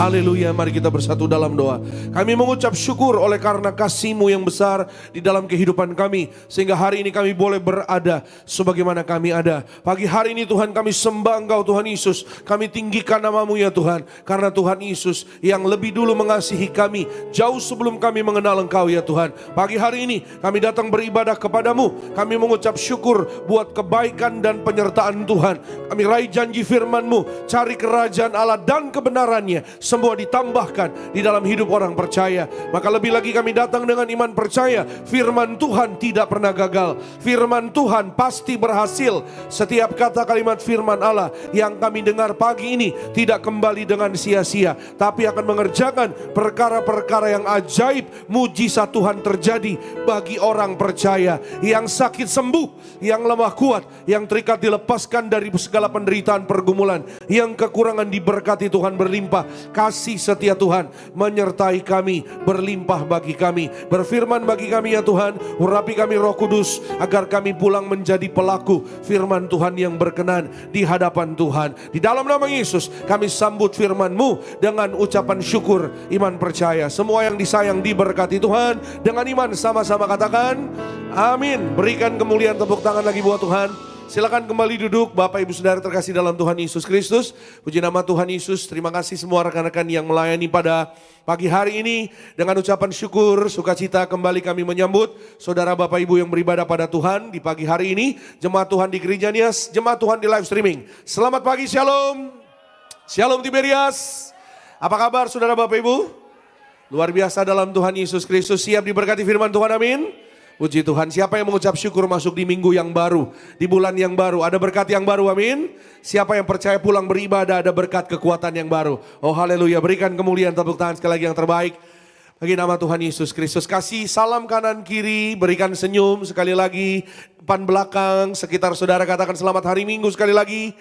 Haleluya, mari kita bersatu dalam doa. Kami mengucap syukur oleh karena kasih-Mu yang besar di dalam kehidupan kami. Sehingga hari ini kami boleh berada sebagaimana kami ada. Pagi hari ini Tuhan kami sembah Engkau Tuhan Yesus. Kami tinggikan nama-Mu ya Tuhan. Karena Tuhan Yesus yang lebih dulu mengasihi kami. Jauh sebelum kami mengenal Engkau ya Tuhan. Pagi hari ini kami datang beribadah kepadamu. Kami mengucap syukur buat kebaikan dan penyertaan Tuhan. Kami raih janji firman-Mu. Cari kerajaan Allah dan kebenarannya. Semua ditambahkan di dalam hidup orang percaya. Maka lebih lagi kami datang dengan iman percaya. Firman Tuhan tidak pernah gagal. Firman Tuhan pasti berhasil. Setiap kata kalimat firman Allah yang kami dengar pagi ini tidak kembali dengan sia-sia. Tapi akan mengerjakan perkara-perkara yang ajaib. Mujizat Tuhan terjadi bagi orang percaya. Yang sakit sembuh, yang lemah kuat, yang terikat dilepaskan dari segala penderitaan pergumulan. Yang kekurangan diberkati Tuhan berlimpah. Kasih setia Tuhan menyertai kami, berlimpah bagi kami. Berfirman bagi kami ya Tuhan, urapi kami Roh Kudus agar kami pulang menjadi pelaku firman Tuhan yang berkenan di hadapan Tuhan. Di dalam nama Yesus kami sambut firman-Mu dengan ucapan syukur, iman percaya. Semua yang disayang diberkati Tuhan. Dengan iman sama-sama katakan amin. Berikan kemuliaan tepuk tangan lagi buat Tuhan. Silakan kembali duduk Bapak Ibu Saudara terkasih dalam Tuhan Yesus Kristus. Puji nama Tuhan Yesus. Terima kasih semua rekan-rekan yang melayani pada pagi hari ini. Dengan ucapan syukur, sukacita kembali kami menyambut saudara Bapak Ibu yang beribadah pada Tuhan di pagi hari ini. Jemaat Tuhan di Gereja Nias, jemaat Tuhan di live streaming. Selamat pagi, Shalom. Shalom Tiberias. Apa kabar saudara Bapak Ibu? Luar biasa dalam Tuhan Yesus Kristus. Siap diberkati firman Tuhan, amin. Puji Tuhan, siapa yang mengucap syukur masuk di minggu yang baru, di bulan yang baru, ada berkat yang baru, amin. Siapa yang percaya pulang beribadah, ada berkat kekuatan yang baru. Oh haleluya, berikan kemuliaan tepuk tangan sekali lagi yang terbaik. Bagi nama Tuhan Yesus Kristus, kasih salam kanan kiri, berikan senyum sekali lagi, depan belakang, sekitar saudara katakan selamat hari Minggu sekali lagi.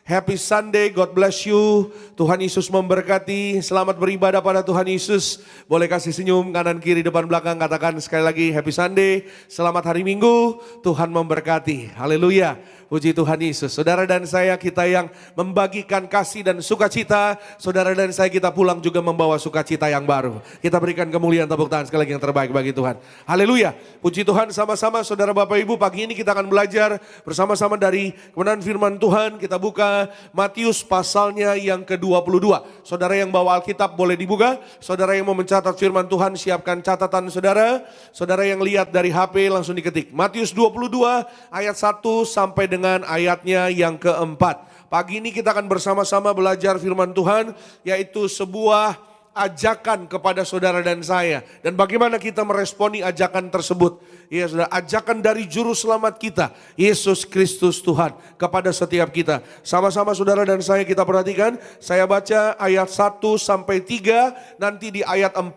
Happy Sunday, God bless you. Tuhan Yesus memberkati. Selamat beribadah pada Tuhan Yesus. Boleh kasih senyum kanan kiri depan belakang. Katakan sekali lagi Happy Sunday. Selamat hari Minggu. Tuhan memberkati. Haleluya. Puji Tuhan Yesus. Saudara dan saya kita yang membagikan kasih dan sukacita. Saudara dan saya kita pulang juga membawa sukacita yang baru. Kita berikan kemuliaan tepuk tangan sekali lagi yang terbaik bagi Tuhan. Haleluya. Puji Tuhan sama-sama saudara Bapak Ibu. Pagi ini kita akan belajar bersama-sama dari kebenaran firman Tuhan. Kita buka Matius pasalnya yang ke-22. Saudara yang bawa Alkitab boleh dibuka. Saudara yang mau mencatat firman Tuhan siapkan catatan saudara. Saudara yang lihat dari HP langsung diketik. Matius 22 ayat 1 sampai dengan ayatnya yang keempat. Pagi ini kita akan bersama-sama belajar firman Tuhan, yaitu sebuah ajakan kepada saudara dan saya. Dan bagaimana kita meresponi ajakan tersebut. Ya saudara, ajakan dari juru selamat kita, Yesus Kristus Tuhan, kepada setiap kita. Sama-sama saudara dan saya kita perhatikan, saya baca ayat 1 sampai 3, nanti di ayat 4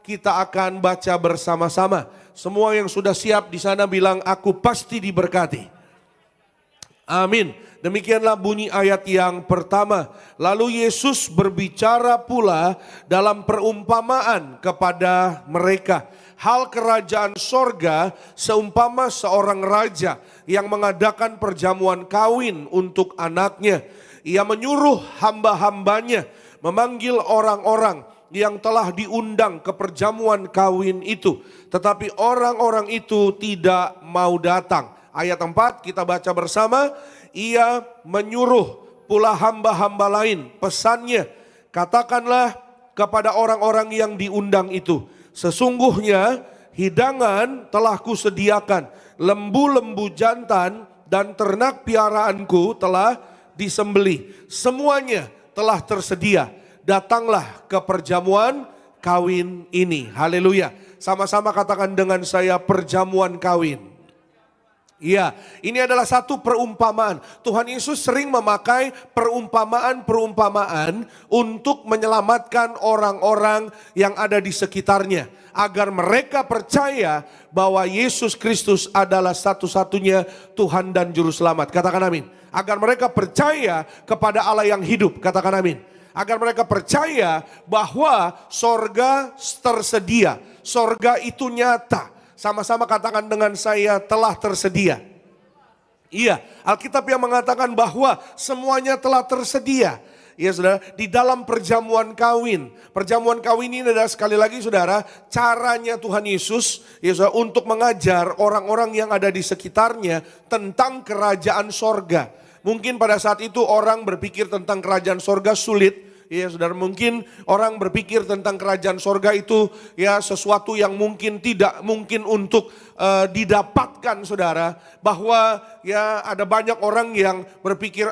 kita akan baca bersama-sama. Semua yang sudah siap di sana bilang, aku pasti diberkati. Amin. Demikianlah bunyi ayat yang pertama. Lalu Yesus berbicara pula dalam perumpamaan kepada mereka. Hal kerajaan sorga seumpama seorang raja yang mengadakan perjamuan kawin untuk anaknya. Ia menyuruh hamba-hambanya memanggil orang-orang yang telah diundang ke perjamuan kawin itu. Tetapi orang-orang itu tidak mau datang. Ayat 4 kita baca bersama. Ia menyuruh pula hamba-hamba lain. Pesannya, katakanlah kepada orang-orang yang diundang itu. Sesungguhnya hidangan telah kusediakan. Lembu-lembu jantan dan ternak piaraanku telah disembelih. Semuanya telah tersedia. Datanglah ke perjamuan kawin ini. Haleluya. Sama-sama katakan dengan saya perjamuan kawin. Iya, ini adalah satu perumpamaan. Tuhan Yesus sering memakai perumpamaan-perumpamaan untuk menyelamatkan orang-orang yang ada di sekitarnya. Agar mereka percaya bahwa Yesus Kristus adalah satu-satunya Tuhan dan Juru Selamat. Katakan amin. Agar mereka percaya kepada Allah yang hidup. Katakan amin. Agar mereka percaya bahwa sorga tersedia. Sorga itu nyata. Sama-sama katakan dengan saya telah tersedia. Iya, Alkitab yang mengatakan bahwa semuanya telah tersedia. ya saudara, di dalam perjamuan kawin. Perjamuan kawin ini adalah sekali lagi saudara, caranya Tuhan Yesus ya saudara, untuk mengajar orang-orang yang ada di sekitarnya tentang kerajaan sorga. Mungkin pada saat itu orang berpikir tentang kerajaan sorga sulit. Ya saudara, mungkin orang berpikir tentang kerajaan sorga itu ya sesuatu yang mungkin tidak mungkin untuk didapatkan saudara. Bahwa ya ada banyak orang yang berpikir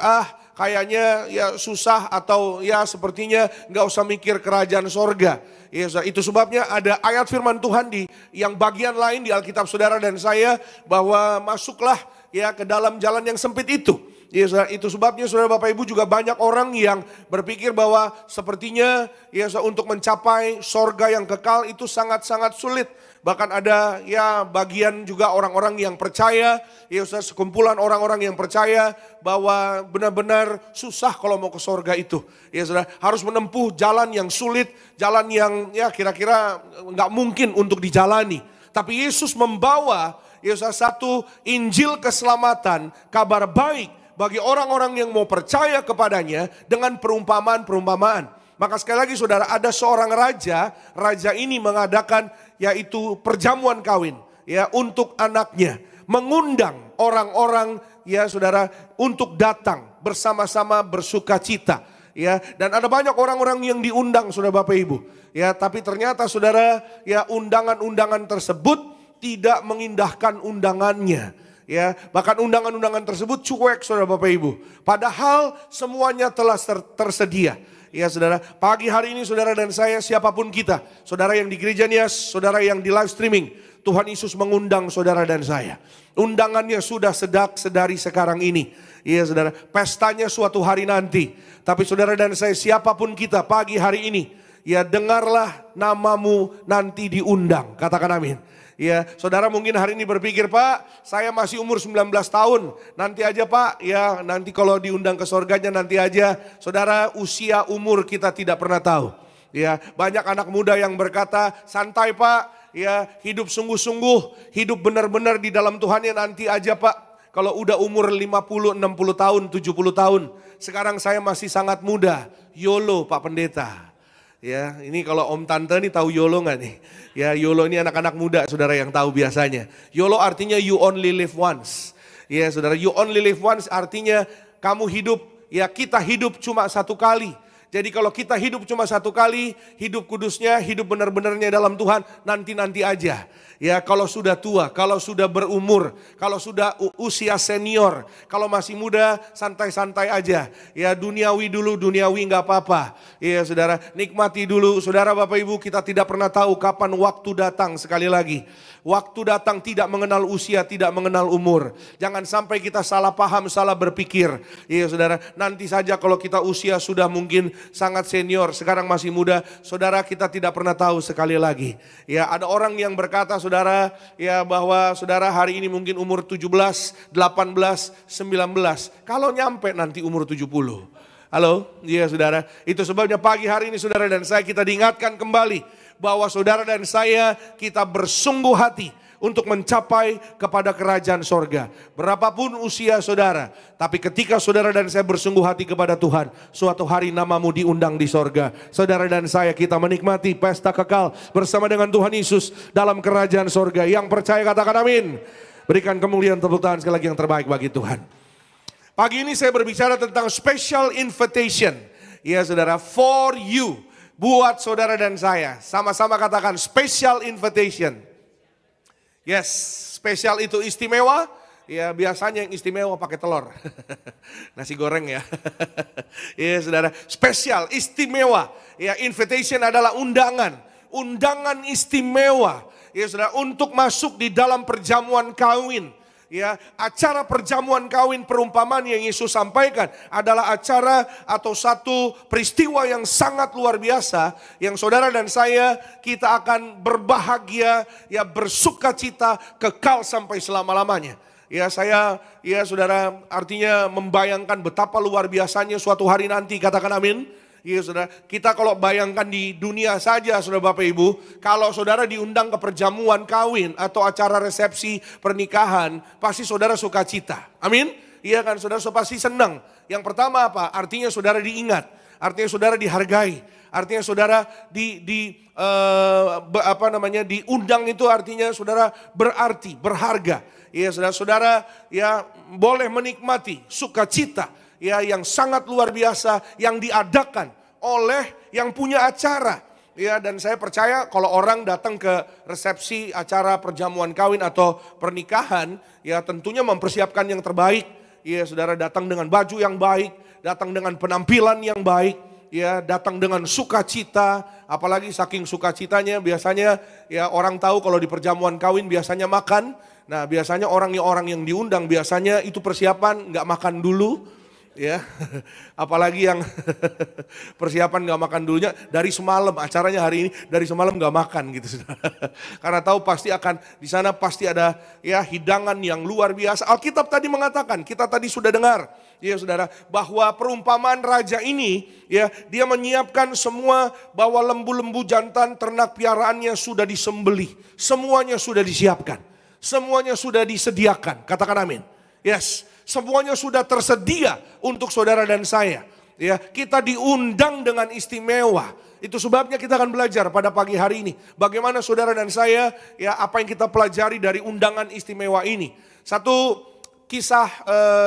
kayaknya ya susah atau ya sepertinya nggak usah mikir kerajaan sorga. Ya, itu sebabnya ada ayat firman Tuhan di yang bagian lain di Alkitab saudara dan saya bahwa masuklah ya ke dalam jalan yang sempit itu. Ya, itu sebabnya saudara Bapak Ibu juga banyak orang yang berpikir bahwa sepertinya ya untuk mencapai sorga yang kekal itu sangat-sangat sulit. Bahkan ada ya bagian juga orang-orang yang percaya, ya sekumpulan orang-orang yang percaya bahwa benar-benar susah kalau mau ke sorga itu. Ya saudara, harus menempuh jalan yang sulit, jalan yang ya kira-kira nggak mungkin untuk dijalani. Tapi Yesus membawa ya satu Injil keselamatan, kabar baik bagi orang-orang yang mau percaya kepadanya dengan perumpamaan-perumpamaan. Maka sekali lagi saudara, ada seorang raja ini mengadakan yaitu perjamuan kawin ya untuk anaknya, mengundang orang-orang ya saudara untuk datang bersama-sama bersukacita ya, dan ada banyak orang-orang yang diundang saudara Bapak Ibu ya, tapi ternyata saudara ya undangan-undangan tersebut tidak mengindahkan undangannya. Ya, bahkan undangan-undangan tersebut cuek saudara Bapak Ibu. Padahal semuanya telah tersedia. Ya saudara, pagi hari ini saudara dan saya siapapun kita. Saudara yang di gereja Nias, saudara yang di live streaming. Tuhan Yesus mengundang saudara dan saya. Undangannya sudah sedari sekarang ini. Ya saudara, pestanya suatu hari nanti. Tapi saudara dan saya siapapun kita pagi hari ini. Ya dengarlah namamu nanti diundang. Katakan amin. Ya, saudara mungkin hari ini berpikir, Pak, saya masih umur 19 tahun. Nanti aja Pak, ya nanti kalau diundang ke sorganya nanti aja. Saudara, usia umur kita tidak pernah tahu. Ya, banyak anak muda yang berkata, santai Pak, ya hidup sungguh-sungguh, hidup benar-benar di dalam Tuhannya nanti aja Pak. Kalau udah umur 50, 60 tahun, 70 tahun. Sekarang saya masih sangat muda. YOLO Pak Pendeta. Ya, ini kalau Om Tante nih tahu YOLO nggak nih? Ya, YOLO ini anak-anak muda saudara yang tahu biasanya. YOLO artinya you only live once. Ya saudara, you only live once artinya kamu hidup, ya kita hidup cuma satu kali. Jadi kalau kita hidup cuma satu kali, hidup kudusnya, hidup benar-benarnya dalam Tuhan, nanti-nanti aja. Ya kalau sudah tua, kalau sudah berumur, kalau sudah usia senior, kalau masih muda santai-santai aja. Ya duniawi dulu, duniawi nggak apa-apa. Ya saudara, nikmati dulu. Saudara Bapak Ibu, kita tidak pernah tahu kapan waktu datang sekali lagi. Waktu datang tidak mengenal usia, tidak mengenal umur. Jangan sampai kita salah paham, salah berpikir. Iya saudara, nanti saja kalau kita usia sudah mungkin sangat senior, sekarang masih muda. Saudara, kita tidak pernah tahu sekali lagi. Ya, ada orang yang berkata saudara, ya bahwa saudara hari ini mungkin umur 17, 18, 19. Kalau nyampe nanti umur 70. Halo, iya saudara. Itu sebabnya pagi hari ini saudara dan saya kita diingatkan kembali bahwa saudara dan saya kita bersungguh hati untuk mencapai kepada kerajaan sorga. Berapapun usia saudara, tapi ketika saudara dan saya bersungguh hati kepada Tuhan, suatu hari namamu diundang di sorga. Saudara dan saya kita menikmati pesta kekal bersama dengan Tuhan Yesus dalam kerajaan sorga. Yang percaya katakan amin. Berikan kemuliaan tepuk tangan sekali lagi yang terbaik bagi Tuhan. Pagi ini saya berbicara tentang special invitation. Ya saudara, for you. Buat saudara dan saya, sama-sama katakan special invitation. Yes, spesial itu istimewa. Ya biasanya yang istimewa pakai telur. Nasi goreng ya. Ya saudara, spesial, istimewa. Ya invitation adalah undangan. Undangan istimewa. Ya saudara, untuk masuk di dalam perjamuan kawin. Ya, acara perjamuan kawin perumpamaan yang Yesus sampaikan adalah acara atau satu peristiwa yang sangat luar biasa yang saudara dan saya kita akan berbahagia, ya bersukacita kekal sampai selama-lamanya. Ya saudara artinya membayangkan betapa luar biasanya suatu hari nanti, katakan amin. Iya saudara, kita kalau bayangkan di dunia saja saudara Bapak Ibu, kalau saudara diundang ke perjamuan kawin atau acara resepsi pernikahan, pasti saudara sukacita. Amin? Iya kan saudara pasti senang. Yang pertama apa? Artinya saudara diingat. artinya saudara dihargai. Artinya saudara diundang itu artinya saudara berarti, berharga. Ya saudara-saudara ya boleh menikmati sukacita ya yang sangat luar biasa yang diadakan oleh yang punya acara. Ya, dan saya percaya kalau orang datang ke resepsi acara perjamuan kawin atau pernikahan, ya tentunya mempersiapkan yang terbaik. Ya, saudara datang dengan baju yang baik, datang dengan penampilan yang baik, ya datang dengan sukacita. Apalagi saking sukacitanya biasanya ya orang tahu kalau di perjamuan kawin biasanya makan. Nah, biasanya orang yang diundang biasanya itu persiapan nggak makan dulu. Ya, apalagi yang persiapan nggak makan dulunya dari semalam, acaranya hari ini dari semalam nggak makan gitu, saudara. Karena tahu pasti akan di sana pasti ada ya hidangan yang luar biasa. Alkitab tadi mengatakan, kita tadi sudah dengar, ya saudara, bahwa perumpamaan raja ini ya dia menyiapkan semua bahwa lembu-lembu jantan ternak piaraannya sudah disembelih, semuanya sudah disiapkan, semuanya sudah disediakan. Katakan amin. Yes, semuanya sudah tersedia untuk saudara dan saya. Ya, kita diundang dengan istimewa. Itu sebabnya kita akan belajar pada pagi hari ini. Bagaimana saudara dan saya, ya apa yang kita pelajari dari undangan istimewa ini. Satu kisah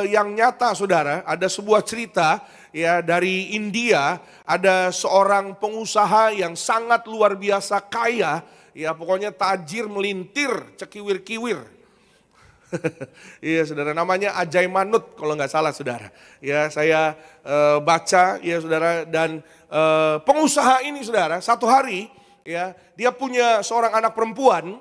yang nyata saudara, ada sebuah cerita ya dari India. Ada seorang pengusaha yang sangat luar biasa kaya. Ya pokoknya tajir melintir, cekiwir-kiwir. Iya saudara, namanya Ajay Manut kalau nggak salah saudara. Ya saya baca ya saudara, dan pengusaha ini saudara satu hari ya dia punya seorang anak perempuan,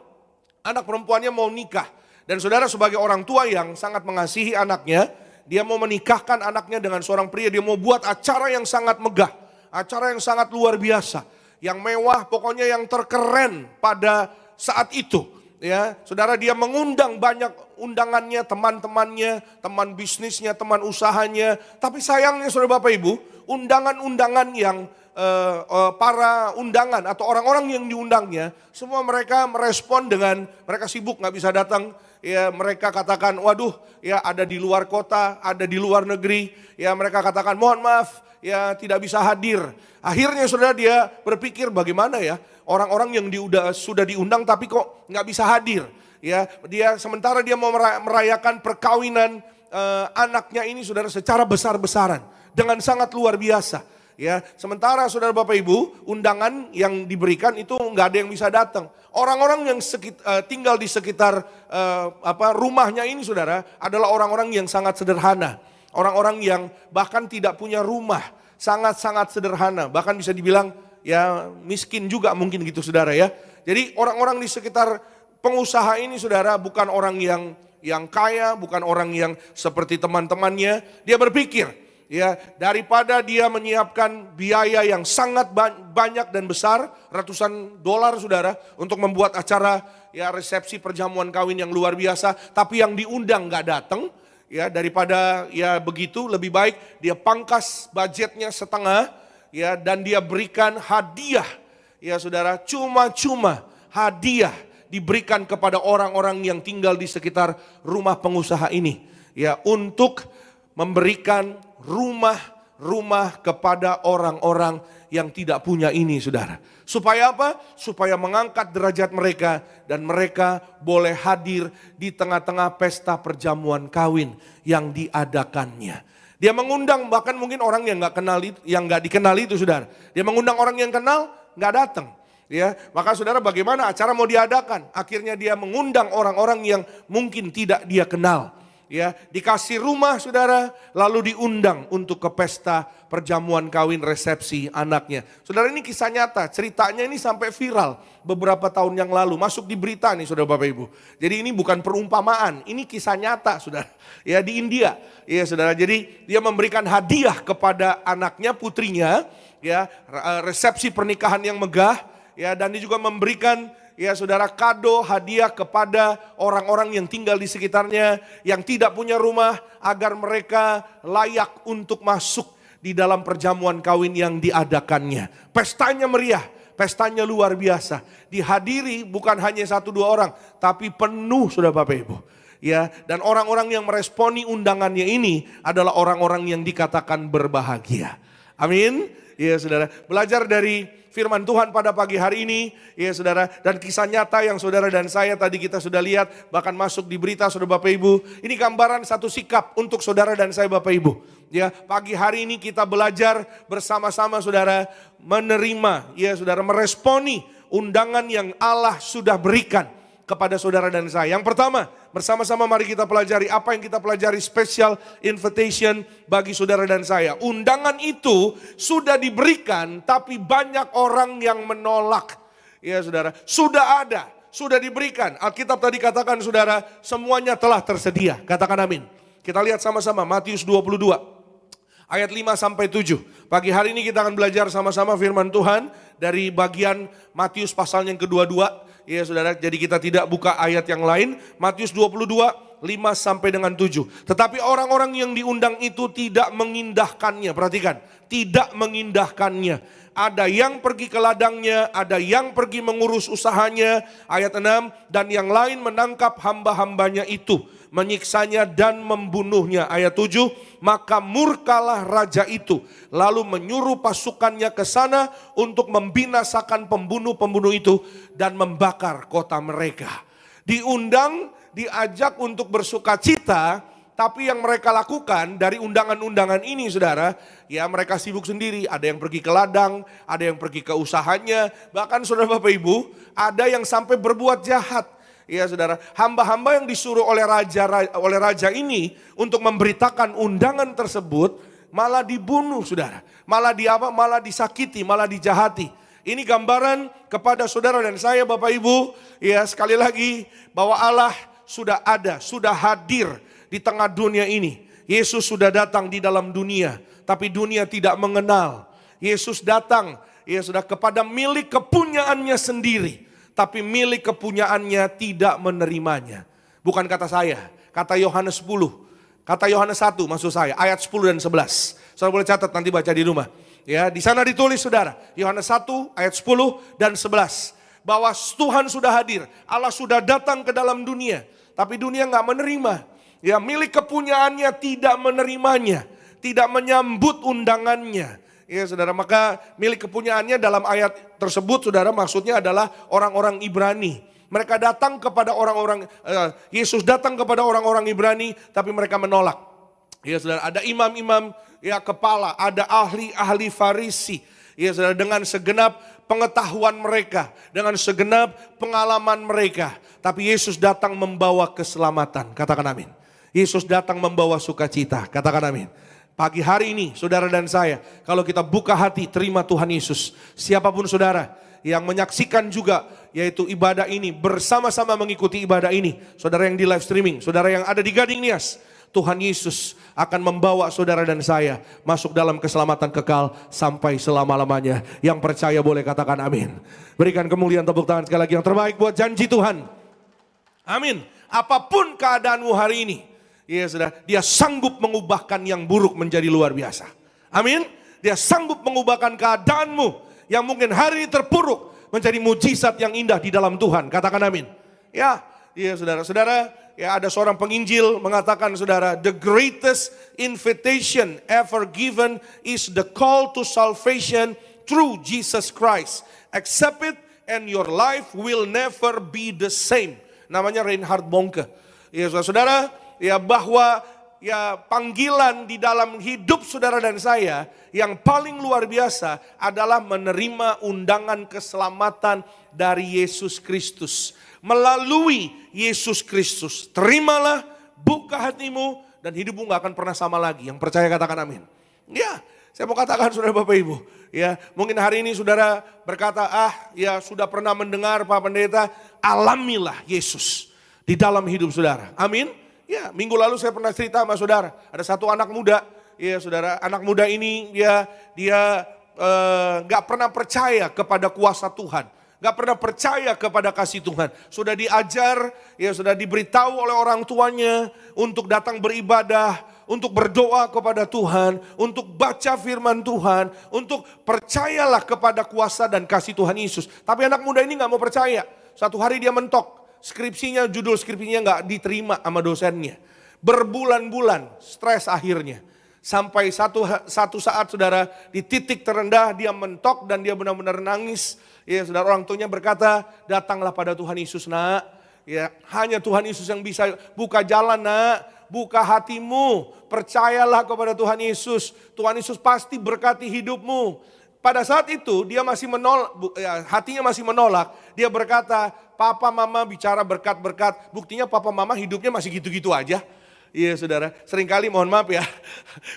anak perempuannya mau nikah. Dan saudara sebagai orang tua yang sangat mengasihi anaknya, dia mau menikahkan anaknya dengan seorang pria, dia mau buat acara yang sangat megah, acara yang sangat luar biasa, yang mewah, pokoknya yang terkeren pada saat itu. Ya, saudara dia mengundang banyak undangannya, teman-temannya, teman bisnisnya, teman usahanya. Tapi sayangnya saudara Bapak Ibu, undangan-undangan yang para undangan atau orang-orang yang diundangnya, semua mereka merespon dengan mereka sibuk nggak bisa datang. Ya mereka katakan, waduh ya ada di luar kota, ada di luar negeri. Ya mereka katakan mohon maaf ya tidak bisa hadir. Akhirnya saudara dia berpikir bagaimana ya orang-orang yang sudah diundang tapi kok nggak bisa hadir. Ya dia sementara dia mau merayakan perkawinan anaknya ini saudara secara besar-besaran dengan sangat luar biasa. Ya, sementara saudara Bapak Ibu, undangan yang diberikan itu nggak ada yang bisa datang. Orang-orang yang tinggal di sekitar rumahnya ini saudara adalah orang-orang yang sangat sederhana. Orang-orang yang bahkan tidak punya rumah, sangat-sangat sederhana. Bahkan bisa dibilang ya miskin juga mungkin gitu saudara ya. Jadi orang-orang di sekitar pengusaha ini saudara bukan orang yang kaya, bukan orang yang seperti teman-temannya. Dia berpikir, ya, daripada dia menyiapkan biaya yang sangat banyak dan besar, ratusan dolar saudara, untuk membuat acara ya resepsi perjamuan kawin yang luar biasa, tapi yang diundang gak datang, ya daripada ya begitu lebih baik dia pangkas budgetnya setengah, ya dan dia berikan hadiah, ya saudara, cuma-cuma hadiah diberikan kepada orang-orang yang tinggal di sekitar rumah pengusaha ini, ya untuk memberikan rumah-rumah kepada orang-orang yang tidak punya ini saudara. Supaya apa? Supaya mengangkat derajat mereka dan mereka boleh hadir di tengah-tengah pesta perjamuan kawin yang diadakannya. Dia mengundang bahkan mungkin orang yang nggak kenal itu, yang nggak dikenal itu saudara. Dia mengundang orang yang kenal nggak datang. Ya, maka saudara bagaimana acara mau diadakan? Akhirnya dia mengundang orang-orang yang mungkin tidak dia kenal. Ya, dikasih rumah saudara, lalu diundang untuk ke pesta perjamuan kawin resepsi anaknya. Saudara ini kisah nyata, ceritanya ini sampai viral beberapa tahun yang lalu, masuk di berita nih saudara Bapak Ibu. Jadi ini bukan perumpamaan, ini kisah nyata saudara. Ya di India, ya saudara. Jadi dia memberikan hadiah kepada anaknya, putrinya, ya resepsi pernikahan yang megah, ya dan dia juga memberikan ya saudara kado hadiah kepada orang-orang yang tinggal di sekitarnya yang tidak punya rumah agar mereka layak untuk masuk di dalam perjamuan kawin yang diadakannya. Pestanya meriah, pestanya luar biasa. Dihadiri bukan hanya 1-2 orang, tapi penuh saudara Bapak Ibu. Ya, dan orang-orang yang meresponi undangannya ini adalah orang-orang yang dikatakan berbahagia. Amin. Ya saudara, belajar dari firman Tuhan pada pagi hari ini, ya saudara, dan kisah nyata yang saudara dan saya tadi kita sudah lihat, bahkan masuk di berita saudara Bapak Ibu. Ini gambaran satu sikap untuk saudara dan saya Bapak Ibu. Ya, pagi hari ini kita belajar bersama-sama saudara menerima, ya saudara, meresponi undangan yang Allah sudah berikan kepada saudara dan saya. Yang pertama, bersama-sama mari kita pelajari apa yang kita pelajari, special invitation bagi saudara dan saya. Undangan itu sudah diberikan tapi banyak orang yang menolak. Ya saudara, sudah ada, sudah diberikan. Alkitab tadi katakan saudara, semuanya telah tersedia. Katakan amin. Kita lihat sama-sama Matius 22 ayat 5 sampai 7. Pagi hari ini kita akan belajar sama-sama firman Tuhan dari bagian Matius pasal yang kedua-dua. Ya saudara, jadi kita tidak buka ayat yang lain. Matius 22, 5 sampai dengan 7. Tetapi orang-orang yang diundang itu tidak mengindahkannya. Perhatikan, tidak mengindahkannya. Ada yang pergi ke ladangnya, ada yang pergi mengurus usahanya. Ayat 6, dan yang lain menangkap hamba-hambanya itu, menyiksanya dan membunuhnya. Ayat 7, maka murkalah raja itu, lalu menyuruh pasukannya ke sana untuk membinasakan pembunuh-pembunuh itu dan membakar kota mereka. Diundang, diajak untuk bersuka cita, tapi yang mereka lakukan dari undangan-undangan ini saudara, ya mereka sibuk sendiri. Ada yang pergi ke ladang, ada yang pergi ke usahanya. Bahkan saudara Bapak Ibu, ada yang sampai berbuat jahat. Ya saudara, hamba-hamba yang disuruh oleh raja ini untuk memberitakan undangan tersebut malah dibunuh saudara. Malah disakiti, malah dijahati. Ini gambaran kepada saudara dan saya Bapak Ibu, ya sekali lagi bahwa Allah sudah ada, sudah hadir di tengah dunia ini. Yesus sudah datang di dalam dunia, tapi dunia tidak mengenal. Yesus datang, ya sudah, kepada milik kepunyaannya sendiri, tapi milik kepunyaannya tidak menerimanya. Bukan kata saya, kata Yohanes 10, kata Yohanes 1 maksud saya, ayat 10 dan 11. Saudara boleh catat nanti baca di rumah. Ya, di sana ditulis saudara, Yohanes 1 ayat 10 dan 11. Bahwa Tuhan sudah hadir, Allah sudah datang ke dalam dunia, tapi dunia nggak menerima. Ya, milik kepunyaannya tidak menerimanya, tidak menyambut undangannya. Ya saudara, maka milik kepunyaannya dalam ayat tersebut saudara maksudnya adalah orang-orang Ibrani. Mereka datang kepada Yesus datang kepada orang-orang Ibrani, tapi mereka menolak. Ya saudara, ada imam-imam ya kepala, ada ahli-ahli Farisi. Ya saudara, dengan segenap pengetahuan mereka, dengan segenap pengalaman mereka. Tapi Yesus datang membawa keselamatan, katakan amin. Yesus datang membawa sukacita, katakan amin. Pagi hari ini saudara dan saya, kalau kita buka hati terima Tuhan Yesus. Siapapun saudara yang menyaksikan juga yaitu ibadah ini, bersama-sama mengikuti ibadah ini. Saudara yang di live streaming, saudara yang ada di Gading Nias, Tuhan Yesus akan membawa saudara dan saya masuk dalam keselamatan kekal sampai selama-lamanya. Yang percaya boleh katakan amin. Berikan kemuliaan tepuk tangan sekali lagi yang terbaik buat janji Tuhan. Amin. Apapun keadaanmu hari ini, ya saudara, dia sanggup mengubahkan yang buruk menjadi luar biasa. Amin. Dia sanggup mengubahkan keadaanmu yang mungkin hari ini terpuruk menjadi mujizat yang indah di dalam Tuhan. Katakan amin. Ya saudara-saudara, ya ada seorang penginjil mengatakan saudara, the greatest invitation ever given is the call to salvation through Jesus Christ. Accept it and your life will never be the same. Namanya Reinhard Bonke. Ya saudara, ya bahwa ya panggilan di dalam hidup saudara dan saya yang paling luar biasa adalah menerima undangan keselamatan dari Yesus Kristus. Melalui Yesus Kristus. Terimalah, buka hatimu dan hidupmu gak akan pernah sama lagi. Yang percaya katakan amin. Ya, saya mau katakan saudara Bapak Ibu. Ya, mungkin hari ini saudara berkata, ya sudah pernah mendengar Pak Pendeta, alamilah Yesus di dalam hidup saudara. Amin. Ya, minggu lalu saya pernah cerita sama saudara, ada satu anak muda, ya saudara, anak muda ini ya dia gak pernah percaya kepada kuasa Tuhan, gak pernah percaya kepada kasih Tuhan. Sudah diajar, ya sudah diberitahu oleh orang tuanya untuk datang beribadah, untuk berdoa kepada Tuhan, untuk baca firman Tuhan, untuk percayalah kepada kuasa dan kasih Tuhan Yesus. Tapi anak muda ini gak mau percaya. Satu hari dia mentok. Skripsinya, judul skripsinya gak diterima sama dosennya. Berbulan-bulan stres akhirnya. Sampai satu saat saudara di titik terendah dia mentok dan dia benar-benar nangis. Ya saudara, orang tuanya berkata, datanglah pada Tuhan Yesus nak. Ya, hanya Tuhan Yesus yang bisa buka jalan nak. Buka hatimu, percayalah kepada Tuhan Yesus. Tuhan Yesus pasti berkati hidupmu. Pada saat itu dia masih menolak, hatinya masih menolak. Dia berkata, papa mama bicara berkat-berkat. Buktinya papa mama hidupnya masih gitu-gitu aja. Iya saudara, seringkali mohon maaf ya,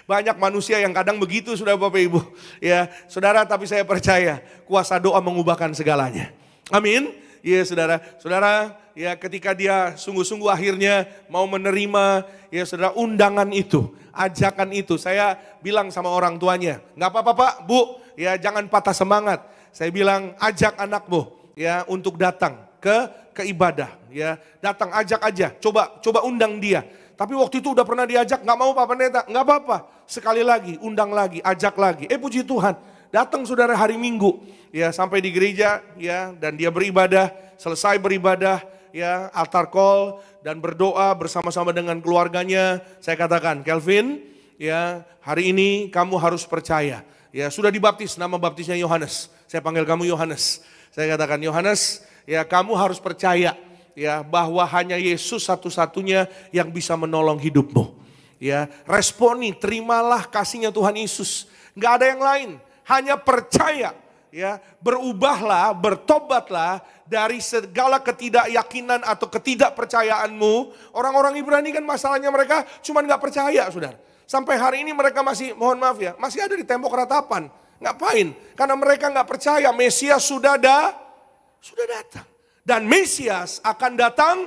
banyak manusia yang kadang begitu saudara Bapak Ibu. Ya saudara, tapi saya percaya kuasa doa mengubahkan segalanya. Amin. Iya saudara, ya ketika dia sungguh-sungguh akhirnya mau menerima ya saudara undangan itu, ajakan itu. Saya bilang sama orang tuanya, nggak apa-apa Pak, Bu, ya jangan patah semangat. Saya bilang ajak anakmu ya untuk datang ke ibadah, ya datang ajak aja, coba undang dia. Tapi waktu itu udah pernah diajak, nggak mau Pak Pendeta, nggak apa-apa. Sekali lagi, undang lagi, ajak lagi. Puji Tuhan, datang saudara hari Minggu, ya sampai di gereja, ya dan dia beribadah, selesai beribadah, ya altar call dan berdoa bersama-sama dengan keluarganya. Saya katakan, Kelvin, ya hari ini kamu harus percaya. Ya sudah dibaptis, nama baptisnya Yohanes. Saya panggil kamu Yohanes. Saya katakan Yohanes, ya kamu harus percaya. Ya, bahwa hanya Yesus satu-satunya yang bisa menolong hidupmu. Ya, responi, terimalah kasihnya Tuhan Yesus. Nggak ada yang lain, hanya percaya. Ya, berubahlah, bertobatlah dari segala ketidakyakinan atau ketidakpercayaanmu. Orang-orang Ibrani kan masalahnya mereka cuma nggak percaya, saudara. Sampai hari ini mereka masih, mohon maaf ya, masih ada di tembok ratapan. Ngapain? Karena mereka nggak percaya Mesias sudah datang. Dan Mesias akan datang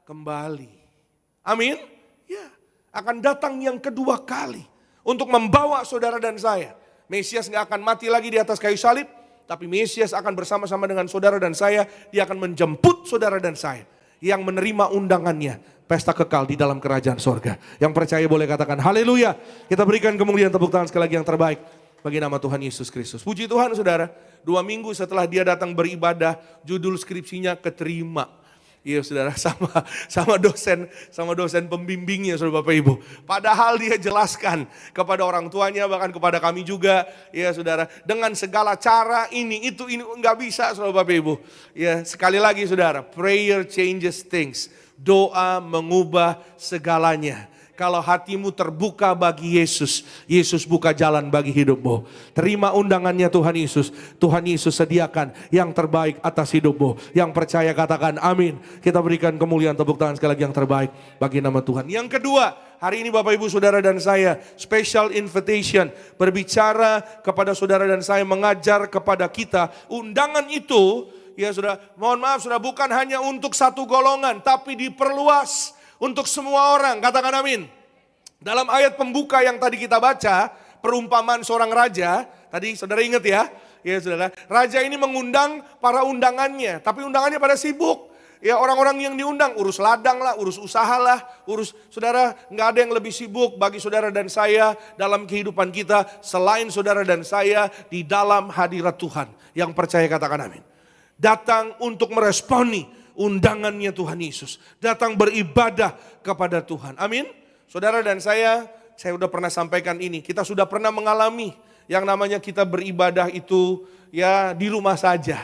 kembali. Amin. Ya, akan datang yang kedua kali. Untuk membawa saudara dan saya. Mesias gak akan mati lagi di atas kayu salib. Tapi Mesias akan bersama-sama dengan saudara dan saya. Dia akan menjemput saudara dan saya. Yang menerima undangannya. Pesta kekal di dalam kerajaan sorga. Yang percaya boleh katakan haleluya. Kita berikan kemuliaan tepuk tangan sekali lagi yang terbaik. Bagi nama Tuhan Yesus Kristus. Puji Tuhan saudara, 2 minggu setelah dia datang beribadah, judul skripsinya keterima. Iya saudara, sama dosen pembimbingnya saudara Bapak Ibu. Padahal dia jelaskan kepada orang tuanya, bahkan kepada kami juga. Ya saudara, dengan segala cara ini nggak bisa saudara Bapak Ibu. Ya sekali lagi saudara, prayer changes things. Doa mengubah segalanya. Kalau hatimu terbuka bagi Yesus, Yesus buka jalan bagi hidupmu. Terima undangannya Tuhan Yesus. Tuhan Yesus sediakan yang terbaik atas hidupmu. Yang percaya katakan amin. Kita berikan kemuliaan tepuk tangan sekali lagi yang terbaik bagi nama Tuhan. Yang kedua, hari ini Bapak Ibu Saudara dan saya, special invitation. Berbicara kepada saudara dan saya, mengajar kepada kita. Undangan itu, ya saudara, mohon maaf saudara, bukan hanya untuk satu golongan, tapi diperluas. Untuk semua orang, katakan amin. Dalam ayat pembuka yang tadi kita baca, perumpamaan seorang raja, tadi saudara ingat ya, saudara, raja ini mengundang para undangannya, tapi undangannya pada sibuk. Ya orang-orang yang diundang, urus ladang lah, urus usaha lah, saudara, nggak ada yang lebih sibuk bagi saudara dan saya dalam kehidupan kita, selain saudara dan saya di dalam hadirat Tuhan. Yang percaya katakan amin. Datang untuk meresponi undangannya Tuhan Yesus. Datang beribadah kepada Tuhan. Amin. Saudara dan saya sudah pernah sampaikan ini. Kita sudah pernah mengalami yang namanya kita beribadah itu ya di rumah saja.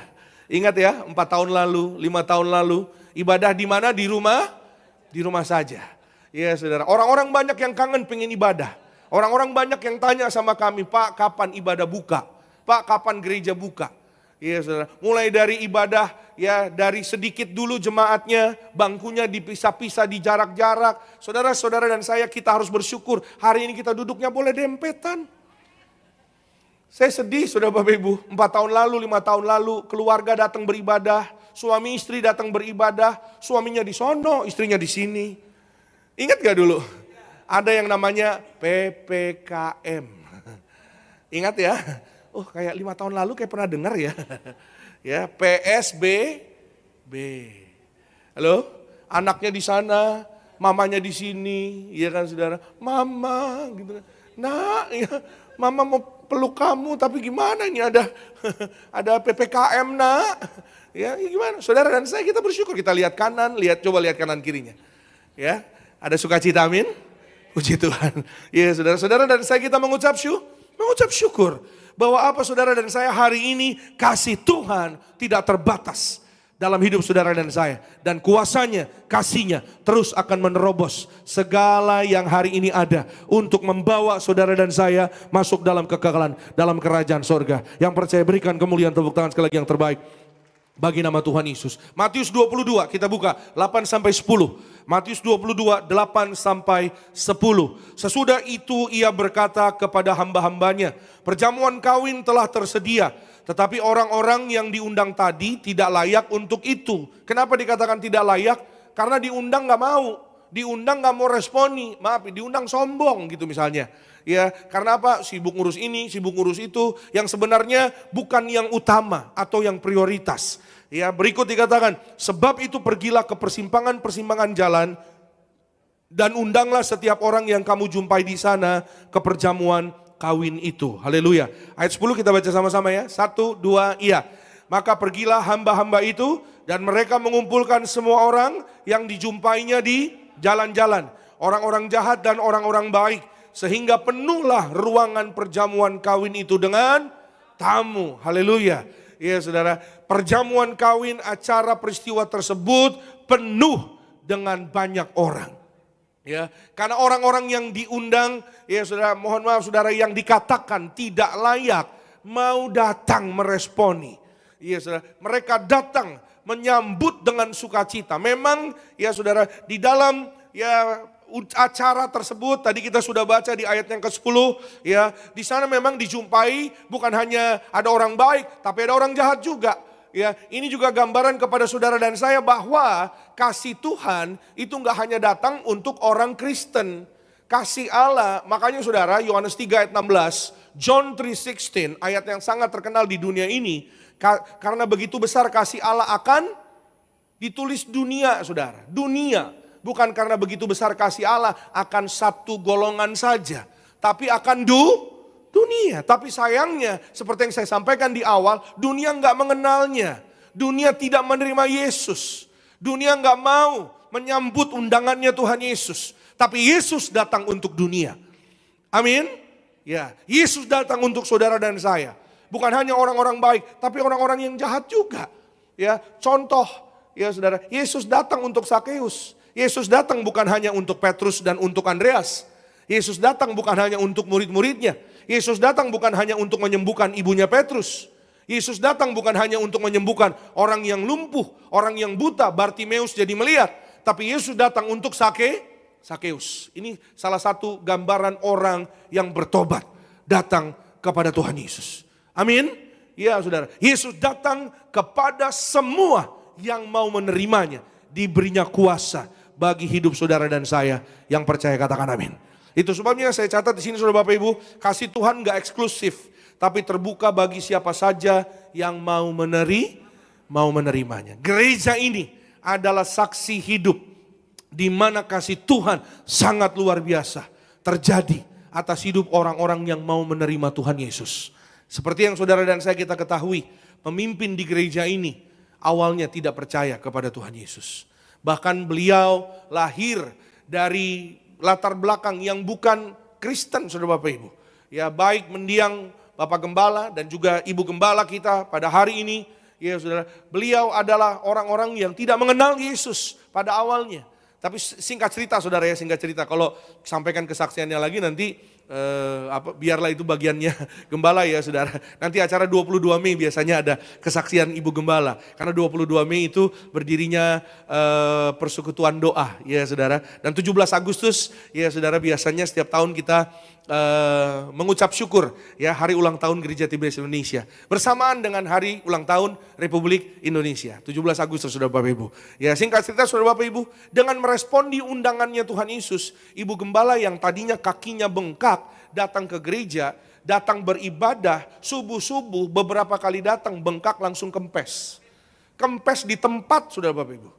Ingat ya, 4 tahun lalu, 5 tahun lalu. Ibadah di mana? Di rumah? Di rumah saja. Ya saudara, orang-orang banyak yang kangen pengen ibadah. Orang-orang banyak yang tanya sama kami, Pak kapan ibadah buka? Pak kapan gereja buka? Iya saudara, mulai dari ibadah ya dari sedikit dulu jemaatnya, bangkunya dipisah-pisah di jarak-jarak. Saudara-saudara dan saya kita harus bersyukur hari ini kita duduknya boleh dempetan. Saya sedih saudara Bapak Ibu, 4 tahun lalu, 5 tahun lalu keluarga datang beribadah, suami istri datang beribadah, suaminya di sono, istrinya di sini. Ingat gak dulu? Ada yang namanya PPKM. Ingat ya? Oh kayak 5 tahun lalu kayak pernah dengar ya. Ya PSBB. Halo, anaknya di sana, mamanya di sini, iya kan saudara? Mama gitu. Nah, ya, mama mau peluk kamu tapi gimana ini ada PPKM nak. Ya gimana? Saudara dan saya kita bersyukur, kita lihat kanan, coba lihat kanan kirinya. Ya, ada sukacita amin. Puji Tuhan. Ya saudara-saudara dan saya kita mengucap syukur. Bahwa apa saudara dan saya hari ini kasih Tuhan tidak terbatas dalam hidup saudara dan saya. Dan kuasanya, kasihnya terus akan menerobos segala yang hari ini ada. Untuk membawa saudara dan saya masuk dalam kekekalan, dalam kerajaan sorga. Yang percaya berikan kemuliaan tepuk tangan sekali lagi yang terbaik. Bagi nama Tuhan Yesus. Matius 22 kita buka 8 sampai 10. Matius 22 8 sampai 10. Sesudah itu ia berkata kepada hamba-hambanya, perjamuan kawin telah tersedia, tetapi orang-orang yang diundang tadi tidak layak untuk itu. Kenapa dikatakan tidak layak? Karena diundang gak mau. Diundang gak mau responi. Maaf, diundang sombong gitu misalnya. Ya, karena apa? Sibuk ngurus ini, sibuk ngurus itu, yang sebenarnya bukan yang utama atau yang prioritas. Ya, berikut dikatakan, sebab itu pergilah ke persimpangan-persimpangan jalan dan undanglah setiap orang yang kamu jumpai di sana ke perjamuan kawin itu. Haleluya. Ayat 10 kita baca sama-sama ya. 1, 2, iya. Maka pergilah hamba-hamba itu dan mereka mengumpulkan semua orang yang dijumpainya di jalan-jalan. Orang-orang jahat dan orang-orang baik. Sehingga penuhlah ruangan perjamuan kawin itu dengan tamu. Haleluya. Ya saudara, perjamuan kawin, acara peristiwa tersebut penuh dengan banyak orang. Ya, karena orang-orang yang diundang, ya saudara, mohon maaf saudara, yang dikatakan tidak layak mau datang meresponi. Ya saudara, mereka datang menyambut dengan sukacita. Memang ya saudara, di dalam ya acara tersebut tadi kita sudah baca di ayat yang ke-10 ya, di sana memang dijumpai bukan hanya ada orang baik tapi ada orang jahat juga. Ya, ini juga gambaran kepada saudara dan saya bahwa kasih Tuhan itu enggak hanya datang untuk orang Kristen. Kasih Allah, makanya saudara Yohanes 3 ayat 16, John 3:16 ayat yang sangat terkenal di dunia ini, karena begitu besar kasih Allah akan ditulis dunia saudara, dunia. Bukan karena begitu besar kasih Allah akan satu golongan saja. Tapi akan dunia. Tapi sayangnya seperti yang saya sampaikan di awal, dunia nggak mengenalnya. Dunia tidak menerima Yesus. Dunia nggak mau menyambut undangannya Tuhan Yesus. Tapi Yesus datang untuk dunia. Amin. Ya, Yesus datang untuk saudara dan saya. Bukan hanya orang-orang baik, tapi orang-orang yang jahat juga. Ya, contoh ya saudara, Yesus datang untuk Sakeus. Yesus datang bukan hanya untuk Petrus dan untuk Andreas. Yesus datang bukan hanya untuk murid-muridnya. Yesus datang bukan hanya untuk menyembuhkan ibunya Petrus. Yesus datang bukan hanya untuk menyembuhkan orang yang lumpuh, orang yang buta, Bartimeus jadi melihat. Tapi Yesus datang untuk Sakeus. Ini salah satu gambaran orang yang bertobat, datang kepada Tuhan Yesus. Amin. Ya saudara, Yesus datang kepada semua yang mau menerimanya. Diberinya kuasa bagi hidup saudara dan saya yang percaya, katakan amin. Itu sebabnya saya catat di sini saudara Bapak Ibu, kasih Tuhan gak eksklusif, tapi terbuka bagi siapa saja yang mau menerimanya. Gereja ini adalah saksi hidup di mana kasih Tuhan sangat luar biasa terjadi atas hidup orang-orang yang mau menerima Tuhan Yesus. Seperti yang saudara dan saya kita ketahui, pemimpin di gereja ini awalnya tidak percaya kepada Tuhan Yesus. Bahkan beliau lahir dari latar belakang yang bukan Kristen, saudara Bapak Ibu. Ya, baik mendiang Bapak Gembala dan juga Ibu Gembala kita pada hari ini. Ya saudara, beliau adalah orang-orang yang tidak mengenal Yesus pada awalnya. Tapi singkat cerita saudara ya, singkat cerita. Kalau sampaikan kesaksiannya lagi nanti biarlah itu bagiannya Gembala ya saudara. Nanti acara 22 Mei biasanya ada kesaksian Ibu Gembala. Karena 22 Mei itu berdirinya persekutuan doa ya saudara. Dan 17 Agustus ya saudara biasanya setiap tahun kita mengucap syukur ya hari ulang tahun Gereja Tiberias Indonesia. Bersamaan dengan hari ulang tahun Republik Indonesia. 17 Agustus saudara Bapak Ibu. Ya singkat cerita saudara Bapak Ibu, dengan merespon di undangannya Tuhan Yesus, Ibu Gembala yang tadinya kakinya bengkak datang ke gereja, datang beribadah, subuh-subuh beberapa kali datang bengkak langsung kempes. Kempes di tempat saudara Bapak Ibu.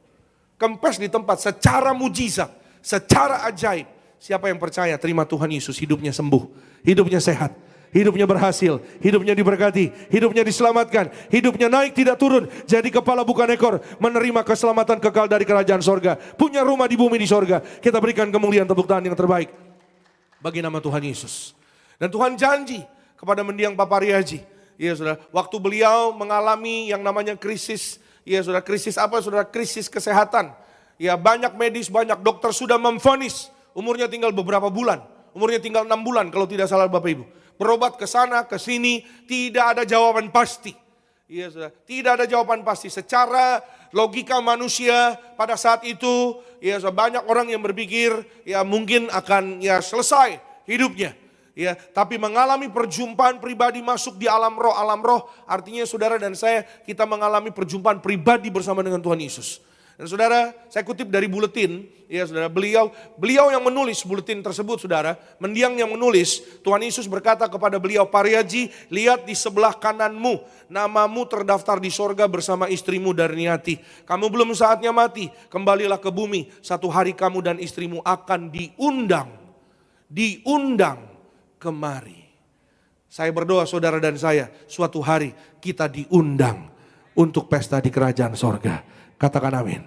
Kempes di tempat secara mujizat, secara ajaib. Siapa yang percaya terima Tuhan Yesus, hidupnya sembuh, hidupnya sehat, hidupnya berhasil, hidupnya diberkati, hidupnya diselamatkan, hidupnya naik tidak turun, jadi kepala bukan ekor, menerima keselamatan kekal dari kerajaan sorga, punya rumah di bumi di sorga. Kita berikan kemuliaan tepuk tangan yang terbaik Bagi nama Tuhan Yesus. Dan Tuhan janji kepada mendiang Pak Pariaji. Ya saudara, waktu beliau mengalami yang namanya krisis. Ya saudara, krisis apa saudara? Krisis kesehatan. Ya banyak medis, banyak dokter sudah memvonis. Umurnya tinggal beberapa bulan. Umurnya tinggal 6 bulan kalau tidak salah Bapak Ibu. Berobat ke sana, ke sini, tidak ada jawaban pasti. Ya saudara, tidak ada jawaban pasti. Secara logika manusia pada saat itu, ya saudara, banyak orang yang berpikir ya mungkin akan ya selesai hidupnya. Ya, tapi mengalami perjumpaan pribadi masuk di alam roh artinya saudara dan saya kita mengalami perjumpaan pribadi bersama dengan Tuhan Yesus. Dan saudara, saya kutip dari buletin, ya saudara, beliau yang menulis buletin tersebut saudara, mendiang yang menulis, Tuhan Yesus berkata kepada beliau, Pariaji, lihat di sebelah kananmu, namamu terdaftar di sorga bersama istrimu Darniati. Kamu belum saatnya mati, kembalilah ke bumi, satu hari kamu dan istrimu akan diundang kemari. Saya berdoa saudara dan saya, suatu hari kita diundang untuk pesta di kerajaan sorga. Katakan amin.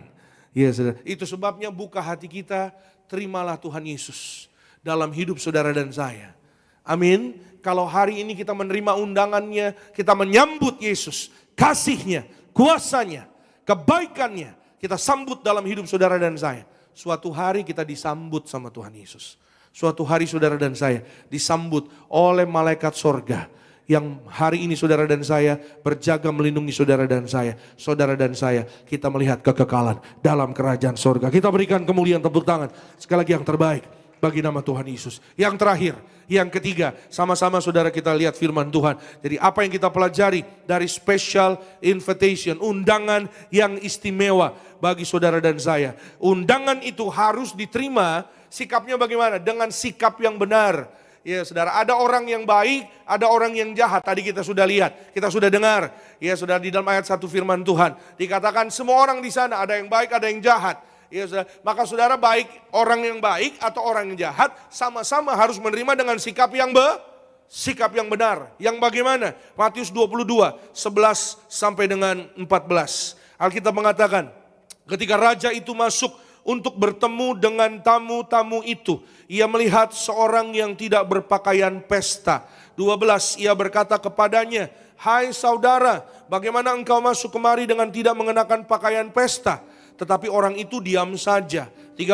Ya saudara, itu sebabnya buka hati kita, terimalah Tuhan Yesus dalam hidup saudara dan saya. Amin. Kalau hari ini kita menerima undangannya, kita menyambut Yesus, kasihnya, kuasanya, kebaikannya, kita sambut dalam hidup saudara dan saya. Suatu hari kita disambut sama Tuhan Yesus. Suatu hari saudara dan saya disambut oleh malaikat sorga. Yang hari ini saudara dan saya berjaga melindungi saudara dan saya. Saudara dan saya kita melihat kekekalan dalam kerajaan sorga. Kita berikan kemuliaan tepuk tangan. Sekali lagi yang terbaik bagi nama Tuhan Yesus. Yang terakhir, yang ketiga, sama-sama saudara kita lihat firman Tuhan. Jadi apa yang kita pelajari dari special invitation, undangan yang istimewa bagi saudara dan saya. Undangan itu harus diterima. Sikapnya bagaimana? Dengan sikap yang benar. Ya saudara, ada orang yang baik, ada orang yang jahat. Tadi kita sudah lihat, kita sudah dengar. Ya saudara, di dalam ayat 1 firman Tuhan. Dikatakan semua orang di sana, ada yang baik, ada yang jahat. Ya saudara, maka saudara baik, orang yang baik atau orang yang jahat, sama-sama harus menerima dengan sikap yang benar. Yang bagaimana? Matius 22, 11 sampai dengan 14. Alkitab mengatakan, ketika raja itu masuk untuk bertemu dengan tamu-tamu itu, ia melihat seorang yang tidak berpakaian pesta. 12, ia berkata kepadanya, hai saudara, bagaimana engkau masuk kemari dengan tidak mengenakan pakaian pesta? Tetapi orang itu diam saja. 13,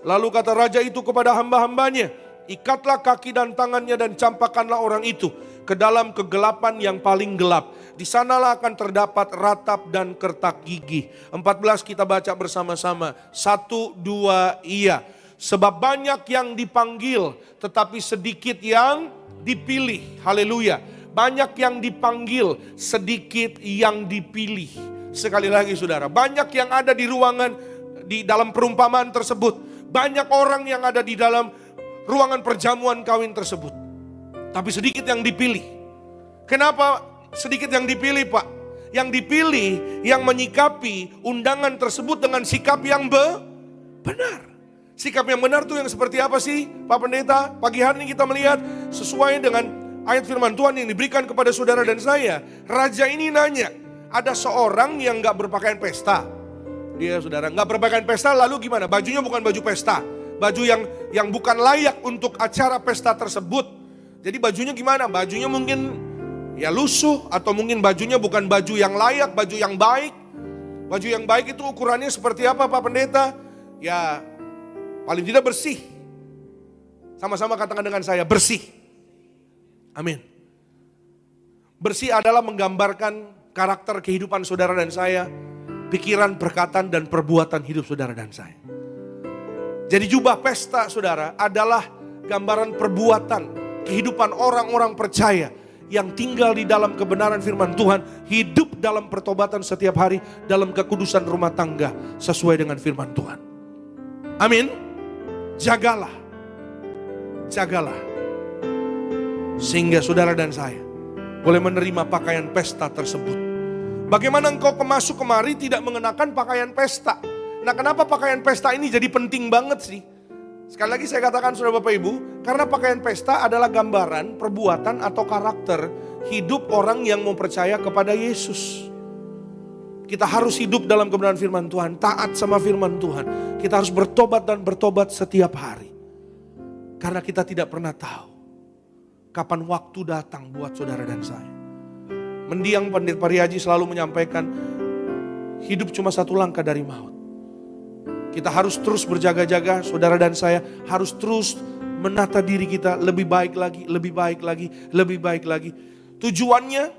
lalu kata raja itu kepada hamba-hambanya, ikatlah kaki dan tangannya dan campakkanlah orang itu ke dalam kegelapan yang paling gelap. Di sanalah akan terdapat ratap dan kertak gigi. 14 kita baca bersama-sama. 1, 2, iya. Sebab banyak yang dipanggil tetapi sedikit yang dipilih. Haleluya. Banyak yang dipanggil, sedikit yang dipilih. Sekali lagi saudara, banyak yang ada di ruangan, di dalam perumpamaan tersebut. Banyak orang yang ada di dalam ruangan perjamuan kawin tersebut. Tapi sedikit yang dipilih. Kenapa sedikit yang dipilih Pak? Yang dipilih yang menyikapi undangan tersebut dengan sikap yang benar. Sikap yang benar tuh yang seperti apa sih Pak Pendeta? Pagi hari ini kita melihat sesuai dengan ayat firman Tuhan yang diberikan kepada saudara dan saya. Raja ini nanya, ada seorang yang gak berpakaian pesta. Dia saudara gak berpakaian pesta, lalu gimana? Bajunya bukan baju pesta. Baju yang bukan layak untuk acara pesta tersebut. Jadi bajunya gimana? Bajunya mungkin ya lusuh, atau mungkin bajunya bukan baju yang layak, baju yang baik. Baju yang baik itu ukurannya seperti apa Pak Pendeta? Ya paling tidak bersih. Sama-sama katakan dengan saya, bersih. Amin. Bersih adalah menggambarkan karakter kehidupan saudara dan saya, pikiran, perkataan, dan perbuatan hidup saudara dan saya. Jadi jubah pesta saudara adalah gambaran perbuatan, kehidupan orang-orang percaya yang tinggal di dalam kebenaran firman Tuhan, hidup dalam pertobatan setiap hari, dalam kekudusan rumah tangga sesuai dengan firman Tuhan. Amin. Jagalah. Sehingga saudara dan saya boleh menerima pakaian pesta tersebut. Bagaimana engkau masuk kemari tidak mengenakan pakaian pesta? Nah, kenapa pakaian pesta ini jadi penting banget sih? Sekali lagi saya katakan saudara Bapak Ibu, karena pakaian pesta adalah gambaran, perbuatan atau karakter hidup orang yang mau percaya kepada Yesus. Kita harus hidup dalam kebenaran firman Tuhan, taat sama firman Tuhan. Kita harus bertobat dan bertobat setiap hari. Karena kita tidak pernah tahu kapan waktu datang buat saudara dan saya. Mendiang Pendeta Pariaji selalu menyampaikan, hidup cuma satu langkah dari maut. Kita harus terus berjaga-jaga, saudara dan saya harus terus menata diri kita lebih baik lagi, lebih baik lagi, lebih baik lagi. Tujuannya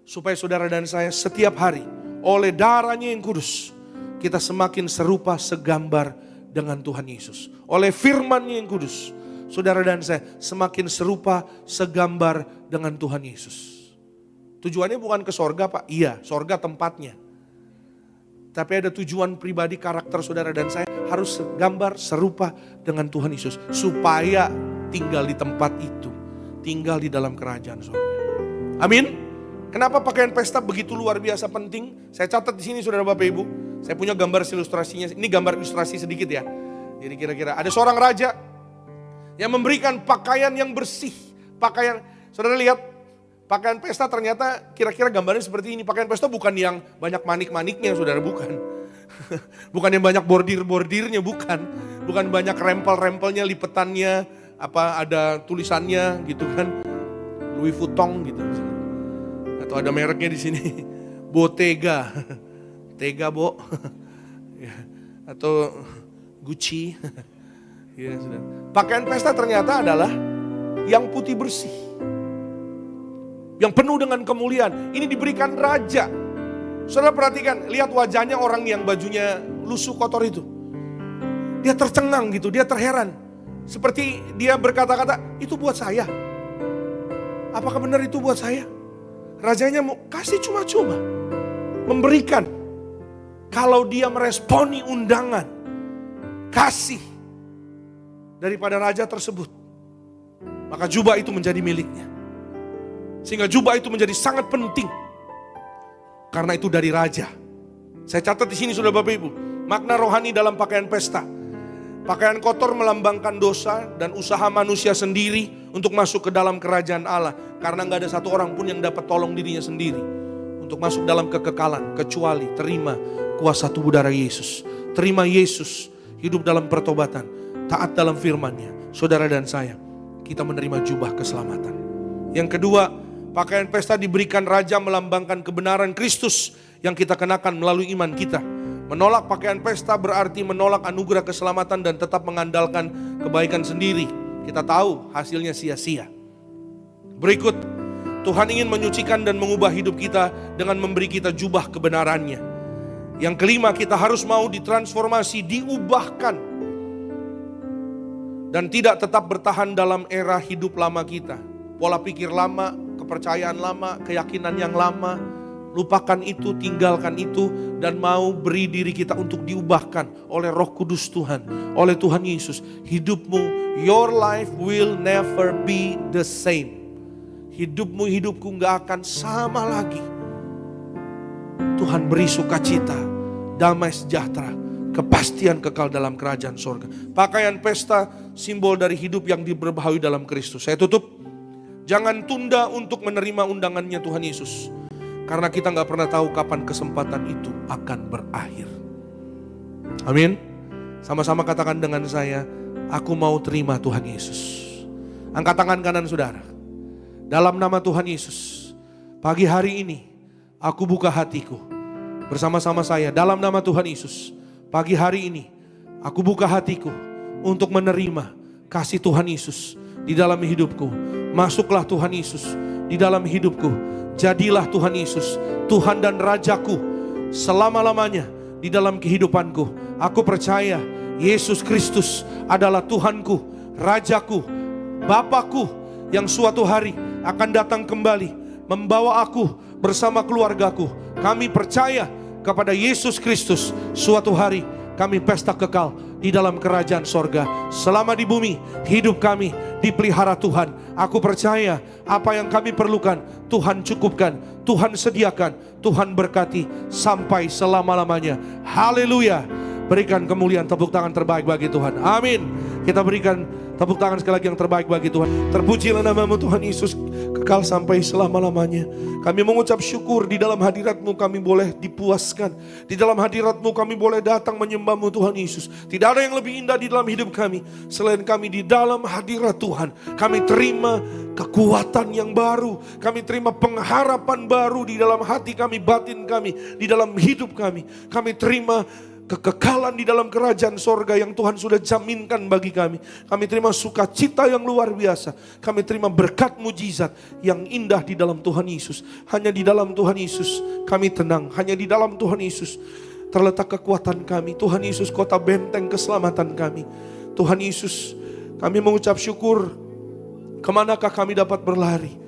supaya saudara dan saya setiap hari oleh darahnya yang kudus, kita semakin serupa segambar dengan Tuhan Yesus. Oleh firman-Nya yang kudus, saudara dan saya semakin serupa segambar dengan Tuhan Yesus. Tujuannya bukan ke sorga Pak, iya sorga tempatnya. Tapi ada tujuan pribadi karakter saudara dan saya harus segambar serupa dengan Tuhan Yesus. Supaya tinggal di tempat itu, tinggal di dalam kerajaan sorga. Amin. Kenapa pakaian pesta begitu luar biasa penting? Saya catat di sini saudara Bapak Ibu. Saya punya gambar ilustrasinya. Ini gambar ilustrasi sedikit ya. Jadi kira-kira ada seorang raja yang memberikan pakaian yang bersih. Pakaian, saudara lihat, pakaian pesta ternyata kira-kira gambarnya seperti ini. Pakaian pesta bukan yang banyak manik-maniknya saudara, bukan. Bukan yang banyak bordir-bordirnya, bukan. Bukan banyak rempel-rempelnya, lipetannya, apa ada tulisannya gitu kan. Louis Vuitton gitu. Atau ada mereknya di sini. Bottega. Tega Bo. Atau Gucci. Ya, saudara. Pakaian pesta ternyata adalah yang putih bersih. Yang penuh dengan kemuliaan. Ini diberikan raja. Saudara perhatikan, lihat wajahnya orang yang bajunya lusuh kotor itu. Dia tercengang gitu, dia terheran. Seperti dia berkata-kata, itu buat saya. Apakah benar itu buat saya? Rajanya mau kasih cuma-cuma. Memberikan. Kalau dia meresponi undangan, kasih daripada raja tersebut, maka jubah itu menjadi miliknya. Sehingga jubah itu menjadi sangat penting. Karena itu dari raja. Saya catat di sini saudara Bapak Ibu, makna rohani dalam pakaian pesta. Pakaian kotor melambangkan dosa dan usaha manusia sendiri untuk masuk ke dalam kerajaan Allah. Karena gak ada satu orang pun yang dapat tolong dirinya sendiri untuk masuk dalam kekekalan, kecuali terima kuasa tubuh darah Yesus. Terima Yesus, hidup dalam pertobatan, taat dalam firman-Nya. Saudara dan saya, kita menerima jubah keselamatan. Yang kedua, pakaian pesta diberikan raja melambangkan kebenaran Kristus yang kita kenakan melalui iman kita. Menolak pakaian pesta berarti menolak anugerah keselamatan dan tetap mengandalkan kebaikan sendiri. Kita tahu hasilnya sia-sia. Berikut, Tuhan ingin menyucikan dan mengubah hidup kita dengan memberi kita jubah kebenaran-Nya. Yang kelima, kita harus mau ditransformasi, diubahkan. Dan tidak tetap bertahan dalam era hidup lama kita. Pola pikir lama, kepercayaan lama, keyakinan yang lama. Lupakan itu, tinggalkan itu. Dan mau beri diri kita untuk diubahkan oleh Roh Kudus Tuhan. Oleh Tuhan Yesus. Hidupmu, your life will never be the same. Hidupmu, hidupku gak akan sama lagi. Tuhan beri sukacita, damai sejahtera, kepastian kekal dalam kerajaan sorga. Pakaian pesta simbol dari hidup yang diberbaharui dalam Kristus. Saya tutup. Jangan tunda untuk menerima undangannya Tuhan Yesus. Karena kita gak pernah tahu kapan kesempatan itu akan berakhir. Amin. Sama-sama katakan dengan saya, aku mau terima Tuhan Yesus. Angkat tangan kanan saudara. Dalam nama Tuhan Yesus, pagi hari ini aku buka hatiku bersama-sama saya. Dalam nama Tuhan Yesus, pagi hari ini aku buka hatiku untuk menerima kasih Tuhan Yesus di dalam hidupku. Masuklah Tuhan Yesus di dalam hidupku. Jadilah Tuhan Yesus Tuhan dan Rajaku selama-lamanya di dalam kehidupanku. Aku percaya Yesus Kristus adalah Tuhanku, Rajaku, Bapakku yang suatu hari akan datang kembali membawa aku bersama keluargaku. Kami percaya kepada Yesus Kristus. Suatu hari kami pesta kekal di dalam kerajaan sorga. Selama di bumi, hidup kami dipelihara Tuhan. Aku percaya apa yang kami perlukan Tuhan cukupkan, Tuhan sediakan, Tuhan berkati sampai selama-lamanya. Haleluya. Berikan kemuliaan, tepuk tangan terbaik bagi Tuhan. Amin. Kita berikan Tepuk tangan sekali lagi yang terbaik bagi Tuhan. Terpujilah nama-Mu Tuhan Yesus, kekal sampai selama-lamanya. Kami mengucap syukur di dalam hadirat-Mu kami boleh dipuaskan. Di dalam hadirat-Mu kami boleh datang menyembah-Mu Tuhan Yesus. Tidak ada yang lebih indah di dalam hidup kami selain kami di dalam hadirat Tuhan. Kami terima kekuatan yang baru. Kami terima pengharapan baru di dalam hati kami, batin kami, di dalam hidup kami. Kami terima kekekalan di dalam kerajaan sorga yang Tuhan sudah jaminkan bagi kami. Kami terima sukacita yang luar biasa. Kami terima berkat mujizat yang indah di dalam Tuhan Yesus. Hanya di dalam Tuhan Yesus kami tenang. Hanya di dalam Tuhan Yesus terletak kekuatan kami. Tuhan Yesus kota benteng keselamatan kami. Tuhan Yesus, kami mengucap syukur. Kemanakah kami dapat berlari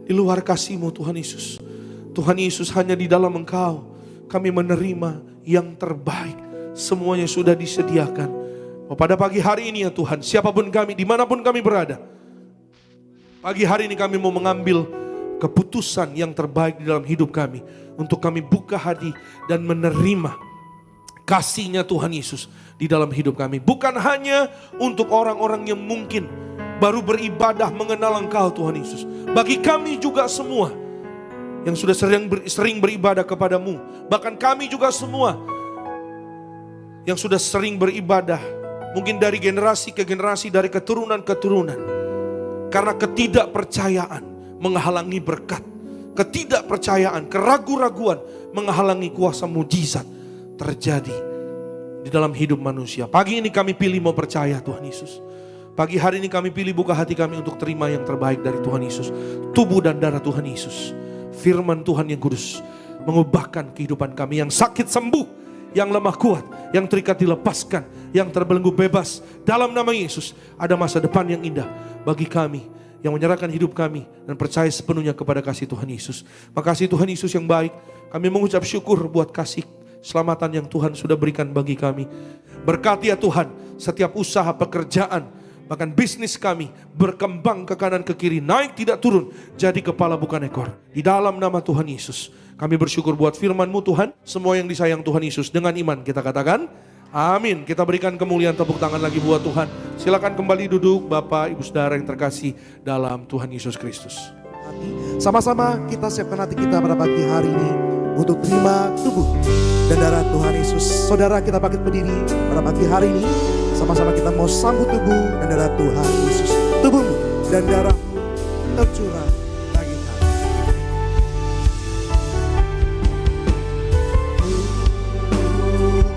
di luar kasih-Mu Tuhan Yesus. Tuhan Yesus, hanya di dalam Engkau kami menerima yang terbaik. Semuanya sudah disediakan. Pada pagi hari ini ya Tuhan, siapapun kami, dimanapun kami berada, pagi hari ini kami mau mengambil keputusan yang terbaik di dalam hidup kami. Untuk kami buka hati dan menerima kasih-Nya Tuhan Yesus di dalam hidup kami. Bukan hanya untuk orang-orang yang mungkin baru beribadah mengenal Engkau Tuhan Yesus. Bagi kami juga semua yang sudah sering beribadah kepadamu. Bahkan kami juga semua yang sudah sering beribadah, mungkin dari generasi ke generasi, dari keturunan ke keturunan. Karena ketidakpercayaan menghalangi berkat. Ketidakpercayaan, keraguan-raguan menghalangi kuasa mujizat terjadi di dalam hidup manusia. Pagi ini kami pilih mau percaya Tuhan Yesus. Pagi hari ini kami pilih buka hati kami untuk terima yang terbaik dari Tuhan Yesus. Tubuh dan darah Tuhan Yesus. Firman Tuhan yang kudus mengubahkan kehidupan kami. Yang sakit sembuh, yang lemah kuat, yang terikat dilepaskan, yang terbelenggu bebas. Dalam nama Yesus ada masa depan yang indah bagi kami yang menyerahkan hidup kami dan percaya sepenuhnya kepada kasih Tuhan Yesus. Makasih Tuhan Yesus yang baik. Kami mengucap syukur buat kasih keselamatan yang Tuhan sudah berikan bagi kami. Berkati ya Tuhan setiap usaha, pekerjaan, bahkan bisnis kami berkembang ke kanan ke kiri, naik tidak turun, jadi kepala bukan ekor. Di dalam nama Tuhan Yesus kami bersyukur buat firman-Mu Tuhan. Semua yang disayang Tuhan Yesus, dengan iman kita katakan amin. Kita berikan kemuliaan, tepuk tangan lagi buat Tuhan. Silakan kembali duduk Bapak Ibu Saudara yang terkasih dalam Tuhan Yesus Kristus. Sama-sama kita siapkan hati kita pada pagi hari ini untuk terima tubuh dan darah Tuhan Yesus. Saudara, kita bangkit berdiri pada pagi hari ini. Sama-sama kita mau sambut tubuh dan darah Tuhan Yesus. Tubuhmu dan darahmu tercurah bagi kami. Tubuhmu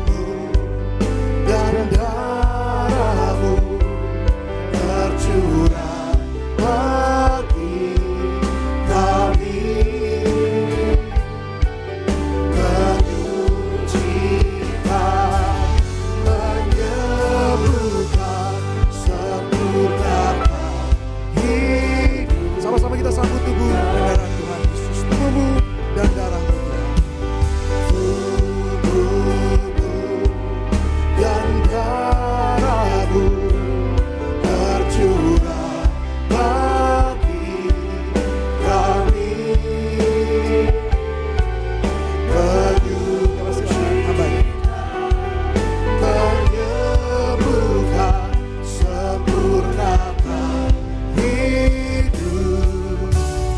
dan darahmu tercurah bagi kami. Sama-sama kita sambut tubuh dan darah Tuhan Yesus. Tubuhmu dan darahmu dan darahmu tercurah bagi kami. Menyembuhkan, sempurnakan hidup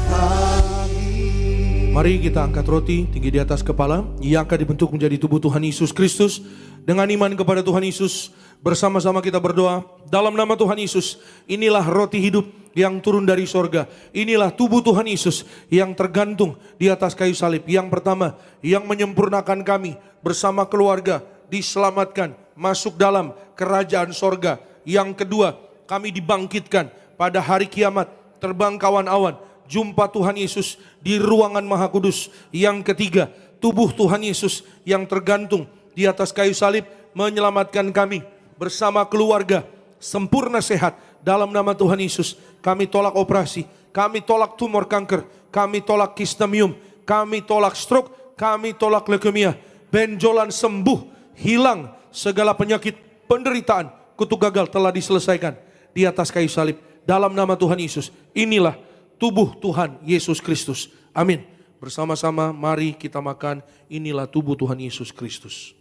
kami. Mari kita angkat roti tinggi di atas kepala, yang akan dibentuk menjadi tubuh Tuhan Yesus Kristus. Dengan iman kepada Tuhan Yesus, bersama-sama kita berdoa dalam nama Tuhan Yesus. Inilah roti hidup yang turun dari sorga. Inilah tubuh Tuhan Yesus yang tergantung di atas kayu salib. Yang pertama, yang menyempurnakan kami bersama keluarga diselamatkan masuk dalam kerajaan sorga. Yang kedua, kami dibangkitkan pada hari kiamat, terbang kawan-awan, jumpa Tuhan Yesus di ruangan Maha Kudus. Yang ketiga, tubuh Tuhan Yesus yang tergantung di atas kayu salib menyelamatkan kami bersama keluarga sempurna sehat dalam nama Tuhan Yesus. Kami tolak operasi, kami tolak tumor kanker, kami tolak kistamium, kami tolak stroke, kami tolak leukemia. Benjolan sembuh, hilang segala penyakit, penderitaan, kutuk gagal telah diselesaikan di atas kayu salib dalam nama Tuhan Yesus. Inilah tubuh Tuhan Yesus Kristus. Amin. Bersama-sama mari kita makan. Inilah tubuh Tuhan Yesus Kristus.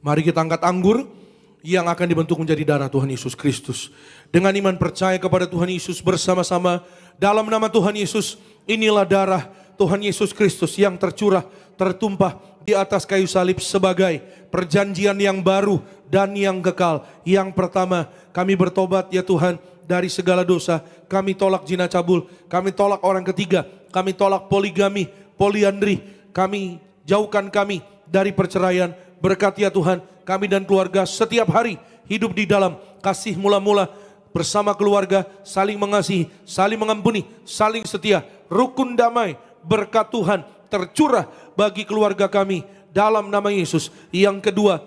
Mari kita angkat anggur yang akan dibentuk menjadi darah Tuhan Yesus Kristus. Dengan iman percaya kepada Tuhan Yesus bersama-sama dalam nama Tuhan Yesus, inilah darah Tuhan Yesus Kristus yang tercurah, tertumpah di atas kayu salib sebagai perjanjian yang baru dan yang kekal. Yang pertama, kami bertobat ya Tuhan dari segala dosa. Kami tolak zina cabul, kami tolak orang ketiga, kami tolak poligami, poliandri. Kami jauhkan kami dari perceraian. Berkati ya Tuhan, kami dan keluarga setiap hari hidup di dalam kasih mula-mula bersama keluarga, saling mengasihi, saling mengampuni, saling setia, rukun damai. Berkat Tuhan tercurah bagi keluarga kami dalam nama Yesus. Yang kedua,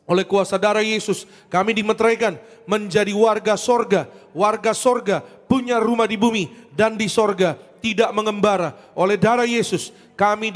oleh kuasa darah Yesus kami dimeteraikan menjadi warga sorga. Warga sorga punya rumah di bumi dan di sorga, tidak mengembara. Oleh darah Yesus kami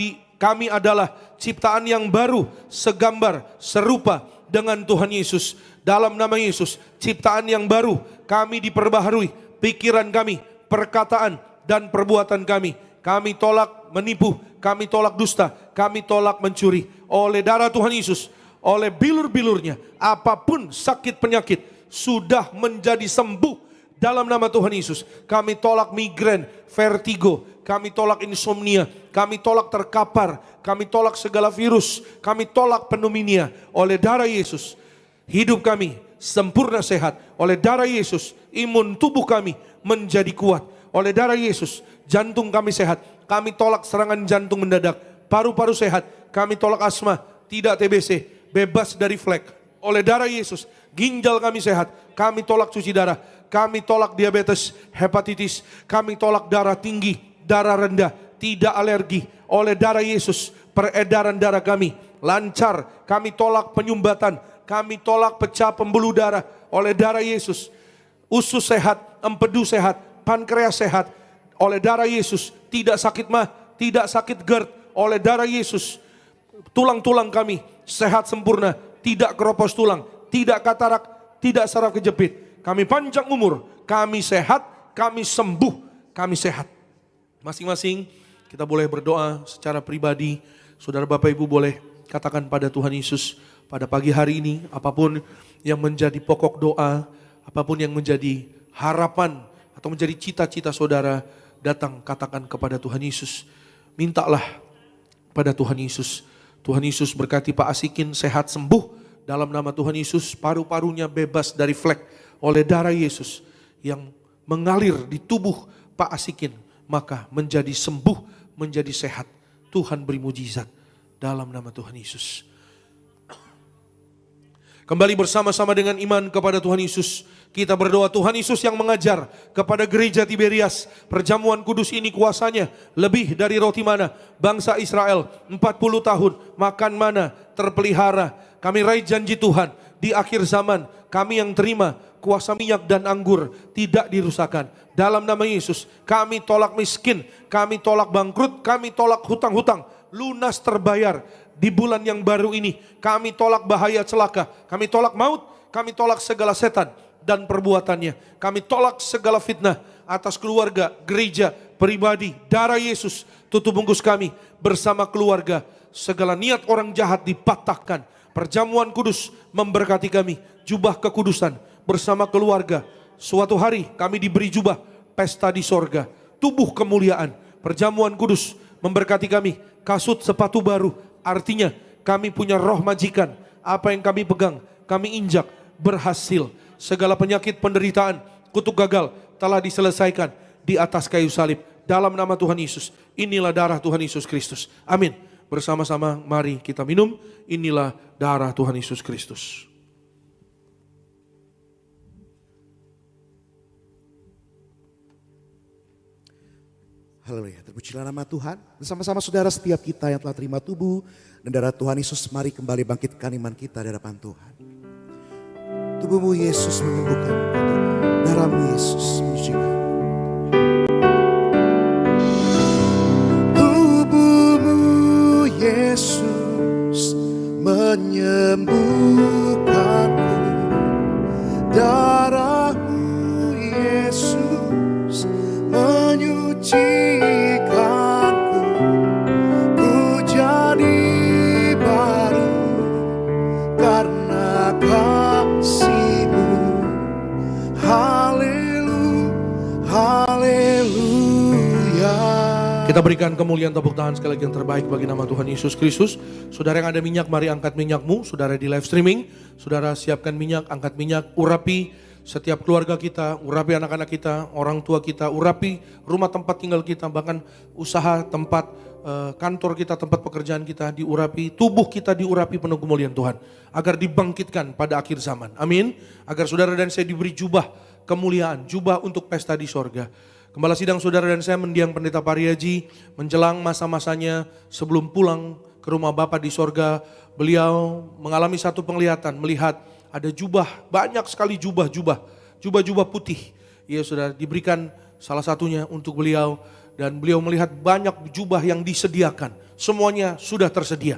adalah ciptaan yang baru, segambar, serupa dengan Tuhan Yesus. Dalam nama Yesus, ciptaan yang baru, kami diperbaharui pikiran kami, perkataan dan perbuatan kami. Kami tolak menipu, kami tolak dusta, kami tolak mencuri. Oleh darah Tuhan Yesus, oleh bilur-bilurnya, apapun sakit penyakit sudah menjadi sembuh. Dalam nama Tuhan Yesus, kami tolak migrain, vertigo, kami tolak insomnia, kami tolak terkapar, kami tolak segala virus, kami tolak pneumonia. Oleh darah Yesus, hidup kami sempurna sehat. Oleh darah Yesus, imun tubuh kami menjadi kuat. Oleh darah Yesus, jantung kami sehat. Kami tolak serangan jantung mendadak. Paru-paru sehat, kami tolak asma, tidak TBC, bebas dari flek. Oleh darah Yesus, ginjal kami sehat. Kami tolak cuci darah. Kami tolak diabetes, hepatitis. Kami tolak darah tinggi, darah rendah, tidak alergi. Oleh darah Yesus, peredaran darah kami lancar. Kami tolak penyumbatan. Kami tolak pecah pembuluh darah. Oleh darah Yesus, usus sehat, empedu sehat, pankreas sehat. Oleh darah Yesus, tidak sakit mah, tidak sakit GERD. Oleh darah Yesus, tulang-tulang kami sehat sempurna, tidak keropos tulang, tidak katarak, tidak saraf kejepit. Kami panjang umur, kami sehat, kami sembuh, kami sehat. Masing-masing kita boleh berdoa secara pribadi. Saudara Bapak Ibu boleh katakan pada Tuhan Yesus pada pagi hari ini, apapun yang menjadi pokok doa, apapun yang menjadi harapan atau menjadi cita-cita saudara, datang katakan kepada Tuhan Yesus. Mintalah pada Tuhan Yesus. Tuhan Yesus berkati Pak Asikin sehat sembuh dalam nama Tuhan Yesus. Paru-parunya bebas dari flek oleh darah Yesus yang mengalir di tubuh Pak Asikin, maka menjadi sembuh, menjadi sehat. Tuhan beri mujizat dalam nama Tuhan Yesus. Kembali bersama-sama dengan iman kepada Tuhan Yesus, kita berdoa. Tuhan Yesus yang mengajar kepada gereja Tiberias, perjamuan kudus ini kuasanya lebih dari roti mana. Bangsa Israel 40 tahun makan mana terpelihara. Kami raih janji Tuhan di akhir zaman, kami yang terima kuasa minyak dan anggur tidak dirusakkan. Dalam nama Yesus, kami tolak miskin, kami tolak bangkrut, kami tolak hutang-hutang, lunas terbayar di bulan yang baru ini. Kami tolak bahaya celaka, kami tolak maut, kami tolak segala setan dan perbuatannya. Kami tolak segala fitnah atas keluarga, gereja, pribadi. Darah Yesus tutup bungkus kami bersama keluarga. Segala niat orang jahat dipatahkan. Perjamuan kudus memberkati kami, jubah kekudusan bersama keluarga. Suatu hari kami diberi jubah pesta di sorga, tubuh kemuliaan. Perjamuan kudus memberkati kami, kasut sepatu baru. Artinya kami punya roh majikan. Apa yang kami pegang, kami injak, berhasil. Segala penyakit, penderitaan, kutuk gagal telah diselesaikan di atas kayu salib. Dalam nama Tuhan Yesus, inilah darah Tuhan Yesus Kristus. Amin. Bersama-sama mari kita minum. Inilah darah Tuhan Yesus Kristus. Haleluya, terpujilah nama Tuhan. Bersama-sama saudara, setiap kita yang telah terima tubuh dan darah Tuhan Yesus, mari kembali bangkitkan iman kita di hadapan Tuhan. Tubuhmu Yesus menyembuhkan, darahmu Yesus menyucikan. Tubuhmu Yesus menyembuhkanku, darahmu Yesus menyucikanku, ku jadi baru karena Kita berikan kemuliaan tepuk tangan sekali lagi yang terbaik bagi nama Tuhan Yesus Kristus. Saudara yang ada minyak, mari angkat minyakmu. Saudara di live streaming, saudara siapkan minyak, angkat minyak, urapi setiap keluarga kita, urapi anak-anak kita, orang tua kita, urapi rumah tempat tinggal kita, bahkan usaha, tempat kantor kita, tempat pekerjaan kita diurapi, tubuh kita diurapi penuh kemuliaan Tuhan, agar dibangkitkan pada akhir zaman. Amin. Agar saudara dan saya diberi jubah kemuliaan, jubah untuk pesta di sorga. Gembala sidang saudara dan saya mendiang Pendeta Pariaji menjelang masa-masanya sebelum pulang ke rumah Bapa di sorga. Beliau mengalami satu penglihatan, melihat ada jubah, banyak sekali jubah-jubah putih. Ya sudah diberikan salah satunya untuk beliau, dan beliau melihat banyak jubah yang disediakan. Semuanya sudah tersedia.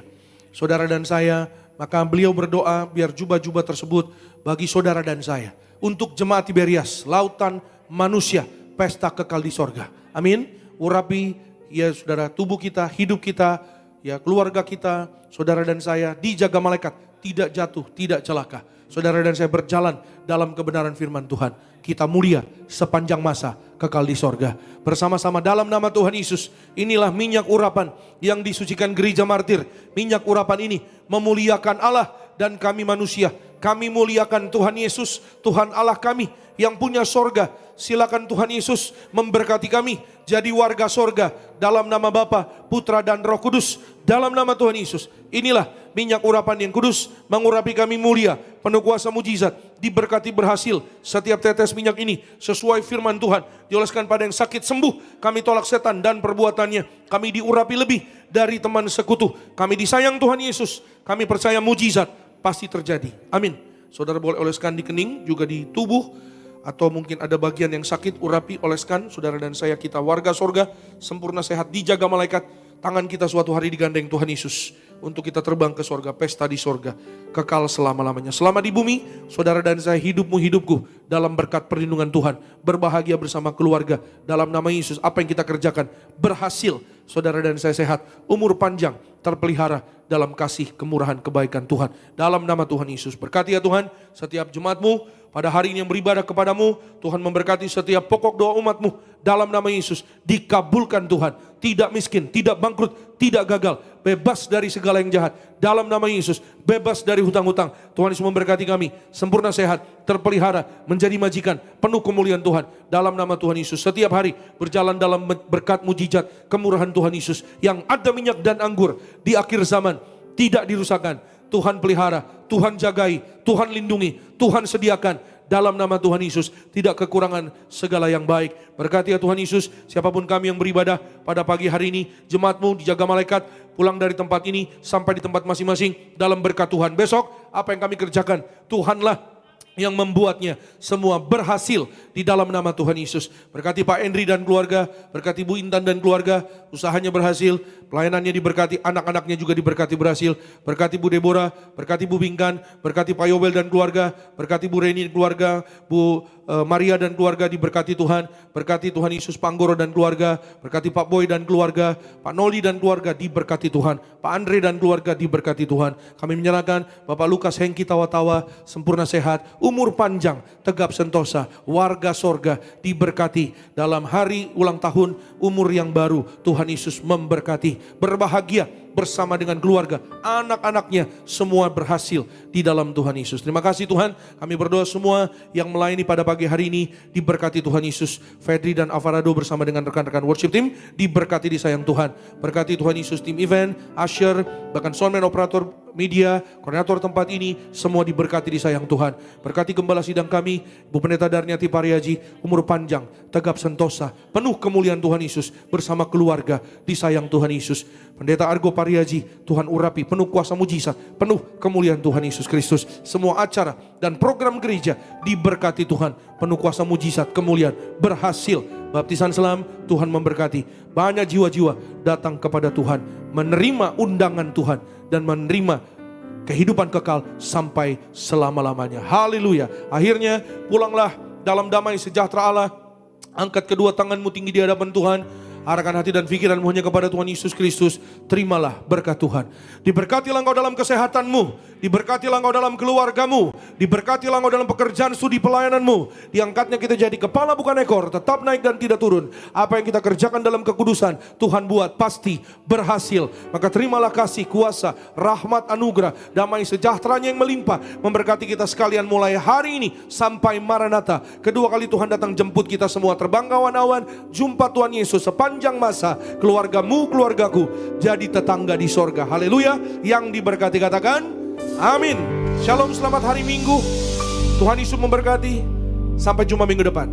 Saudara dan saya, maka beliau berdoa biar jubah-jubah tersebut bagi saudara dan saya. Untuk jemaat Tiberias, lautan manusia, pesta kekal di sorga. Amin. Urapi ya saudara, tubuh kita, hidup kita, ya keluarga kita, saudara dan saya dijaga malaikat, tidak jatuh, tidak celaka. Saudara dan saya berjalan dalam kebenaran firman Tuhan. Kita mulia sepanjang masa kekal di sorga. Bersama-sama dalam nama Tuhan Yesus. Inilah minyak urapan yang disucikan gereja martir. Minyak urapan ini memuliakan Allah dan kami manusia. Kami muliakan Tuhan Yesus, Tuhan Allah kami yang punya sorga. Silakan Tuhan Yesus memberkati kami jadi warga sorga dalam nama Bapa, Putra dan Roh Kudus. Dalam nama Tuhan Yesus. Inilah minyak urapan yang kudus mengurapi kami mulia, penuh kuasa mujizat, diberkati berhasil. Setiap tetes minyak ini sesuai firman Tuhan dioleskan pada yang sakit sembuh. Kami tolak setan dan perbuatannya. Kami diurapi lebih dari teman sekutu. Kami disayang Tuhan Yesus. Kami percaya mujizat pasti terjadi. Amin. Saudara boleh oleskan di kening, juga di tubuh, atau mungkin ada bagian yang sakit, urapi, oleskan. Saudara dan saya, kita warga sorga, sempurna sehat, dijaga malaikat. Tangan kita suatu hari digandeng Tuhan Yesus untuk kita terbang ke sorga, pesta di sorga, kekal selama-lamanya. Selama di bumi, saudara dan saya, hidupmu hidupku dalam berkat perlindungan Tuhan. Berbahagia bersama keluarga dalam nama Yesus. Apa yang kita kerjakan berhasil. Saudara dan saya sehat, umur panjang, terpelihara dalam kasih, kemurahan, kebaikan Tuhan. Dalam nama Tuhan Yesus. Berkati ya Tuhan setiap jemaatmu pada hari ini yang beribadah kepadamu. Tuhan memberkati setiap pokok doa umatmu. Dalam nama Yesus dikabulkan Tuhan. Tidak miskin, tidak bangkrut, tidak gagal. Bebas dari segala yang jahat. Dalam nama Yesus bebas dari hutang-hutang. Tuhan Yesus memberkati kami. Sempurna sehat, terpelihara, menjadi majikan, penuh kemuliaan Tuhan. Dalam nama Tuhan Yesus setiap hari berjalan dalam berkat mujizat kemurahan Tuhan Yesus. Yang ada minyak dan anggur di akhir zaman tidak dirusakkan. Tuhan pelihara, Tuhan jagai, Tuhan lindungi, Tuhan sediakan. Dalam nama Tuhan Yesus tidak kekurangan segala yang baik. Berkati ya Tuhan Yesus, siapapun kami yang beribadah pada pagi hari ini, jemaatmu dijaga malaikat, pulang dari tempat ini sampai di tempat masing-masing dalam berkat Tuhan. Besok apa yang kami kerjakan, Tuhanlah yang membuatnya semua berhasil di dalam nama Tuhan Yesus. Berkati Pak Henry dan keluarga, berkati Bu Intan dan keluarga, usahanya berhasil, pelayanannya diberkati, anak-anaknya juga diberkati berhasil. Berkati Bu Deborah, berkati Bu Bingkan, berkati Pak Yobel dan keluarga, berkati Bu Reni dan keluarga, Bu Maria dan keluarga diberkati Tuhan. Berkati Tuhan Yesus Panggoro dan keluarga, berkati Pak Boy dan keluarga, Pak Noli dan keluarga diberkati Tuhan. Pak Andre dan keluarga diberkati Tuhan. Kami menyerahkan Bapak Lukas Hengki Tawa-Tawa, sempurna sehat, umur panjang, tegap sentosa, warga sorga diberkati dalam hari ulang tahun umur yang baru. Tuhan Yesus memberkati, berbahagia bersama dengan keluarga, anak-anaknya semua berhasil di dalam Tuhan Yesus. Terima kasih Tuhan, kami berdoa semua yang melayani pada pagi hari ini diberkati Tuhan Yesus. Fedri dan Avarado bersama dengan rekan-rekan worship team diberkati disayang Tuhan. Berkati Tuhan Yesus, tim event, usher, bahkan soundman, operator media, koordinator tempat ini, semua diberkati disayang Tuhan. Berkati gembala sidang kami, Bu Pendeta Darniati Pariaji, umur panjang, tegap sentosa, penuh kemuliaan Tuhan Yesus, bersama keluarga, disayang Tuhan Yesus. Pendeta Argo Pariaji, Tuhan urapi, penuh kuasa mujizat, penuh kemuliaan Tuhan Yesus Kristus. Semua acara dan program gereja diberkati Tuhan, penuh kuasa mujizat, kemuliaan, berhasil. Baptisan selam, Tuhan memberkati. Banyak jiwa-jiwa datang kepada Tuhan, menerima undangan Tuhan, dan menerima kehidupan kekal sampai selama-lamanya. Haleluya. Akhirnya pulanglah dalam damai sejahtera Allah. Angkat kedua tanganmu tinggi di hadapan Tuhan. Arahkan hati dan pikiranmu hanya kepada Tuhan Yesus Kristus. Terimalah berkat Tuhan. Diberkatilah engkau dalam kesehatanmu. Diberkatilah engkau dalam keluargamu. Diberkatilah engkau dalam pekerjaan studi pelayananmu. Diangkatnya kita jadi kepala bukan ekor. Tetap naik dan tidak turun. Apa yang kita kerjakan dalam kekudusan, Tuhan buat pasti berhasil. Maka terimalah kasih, kuasa, rahmat, anugerah, damai sejahteranya yang melimpah. Memberkati kita sekalian mulai hari ini sampai Maranatha. Kedua kali Tuhan datang jemput kita semua. Terbang awan-awan, jumpa Tuhan Yesus sepanjang masa. Keluargamu, keluargaku jadi tetangga di sorga. Haleluya. Yang diberkati katakan amin. Shalom, selamat hari Minggu. Tuhan Yesus memberkati. Sampai jumpa minggu depan.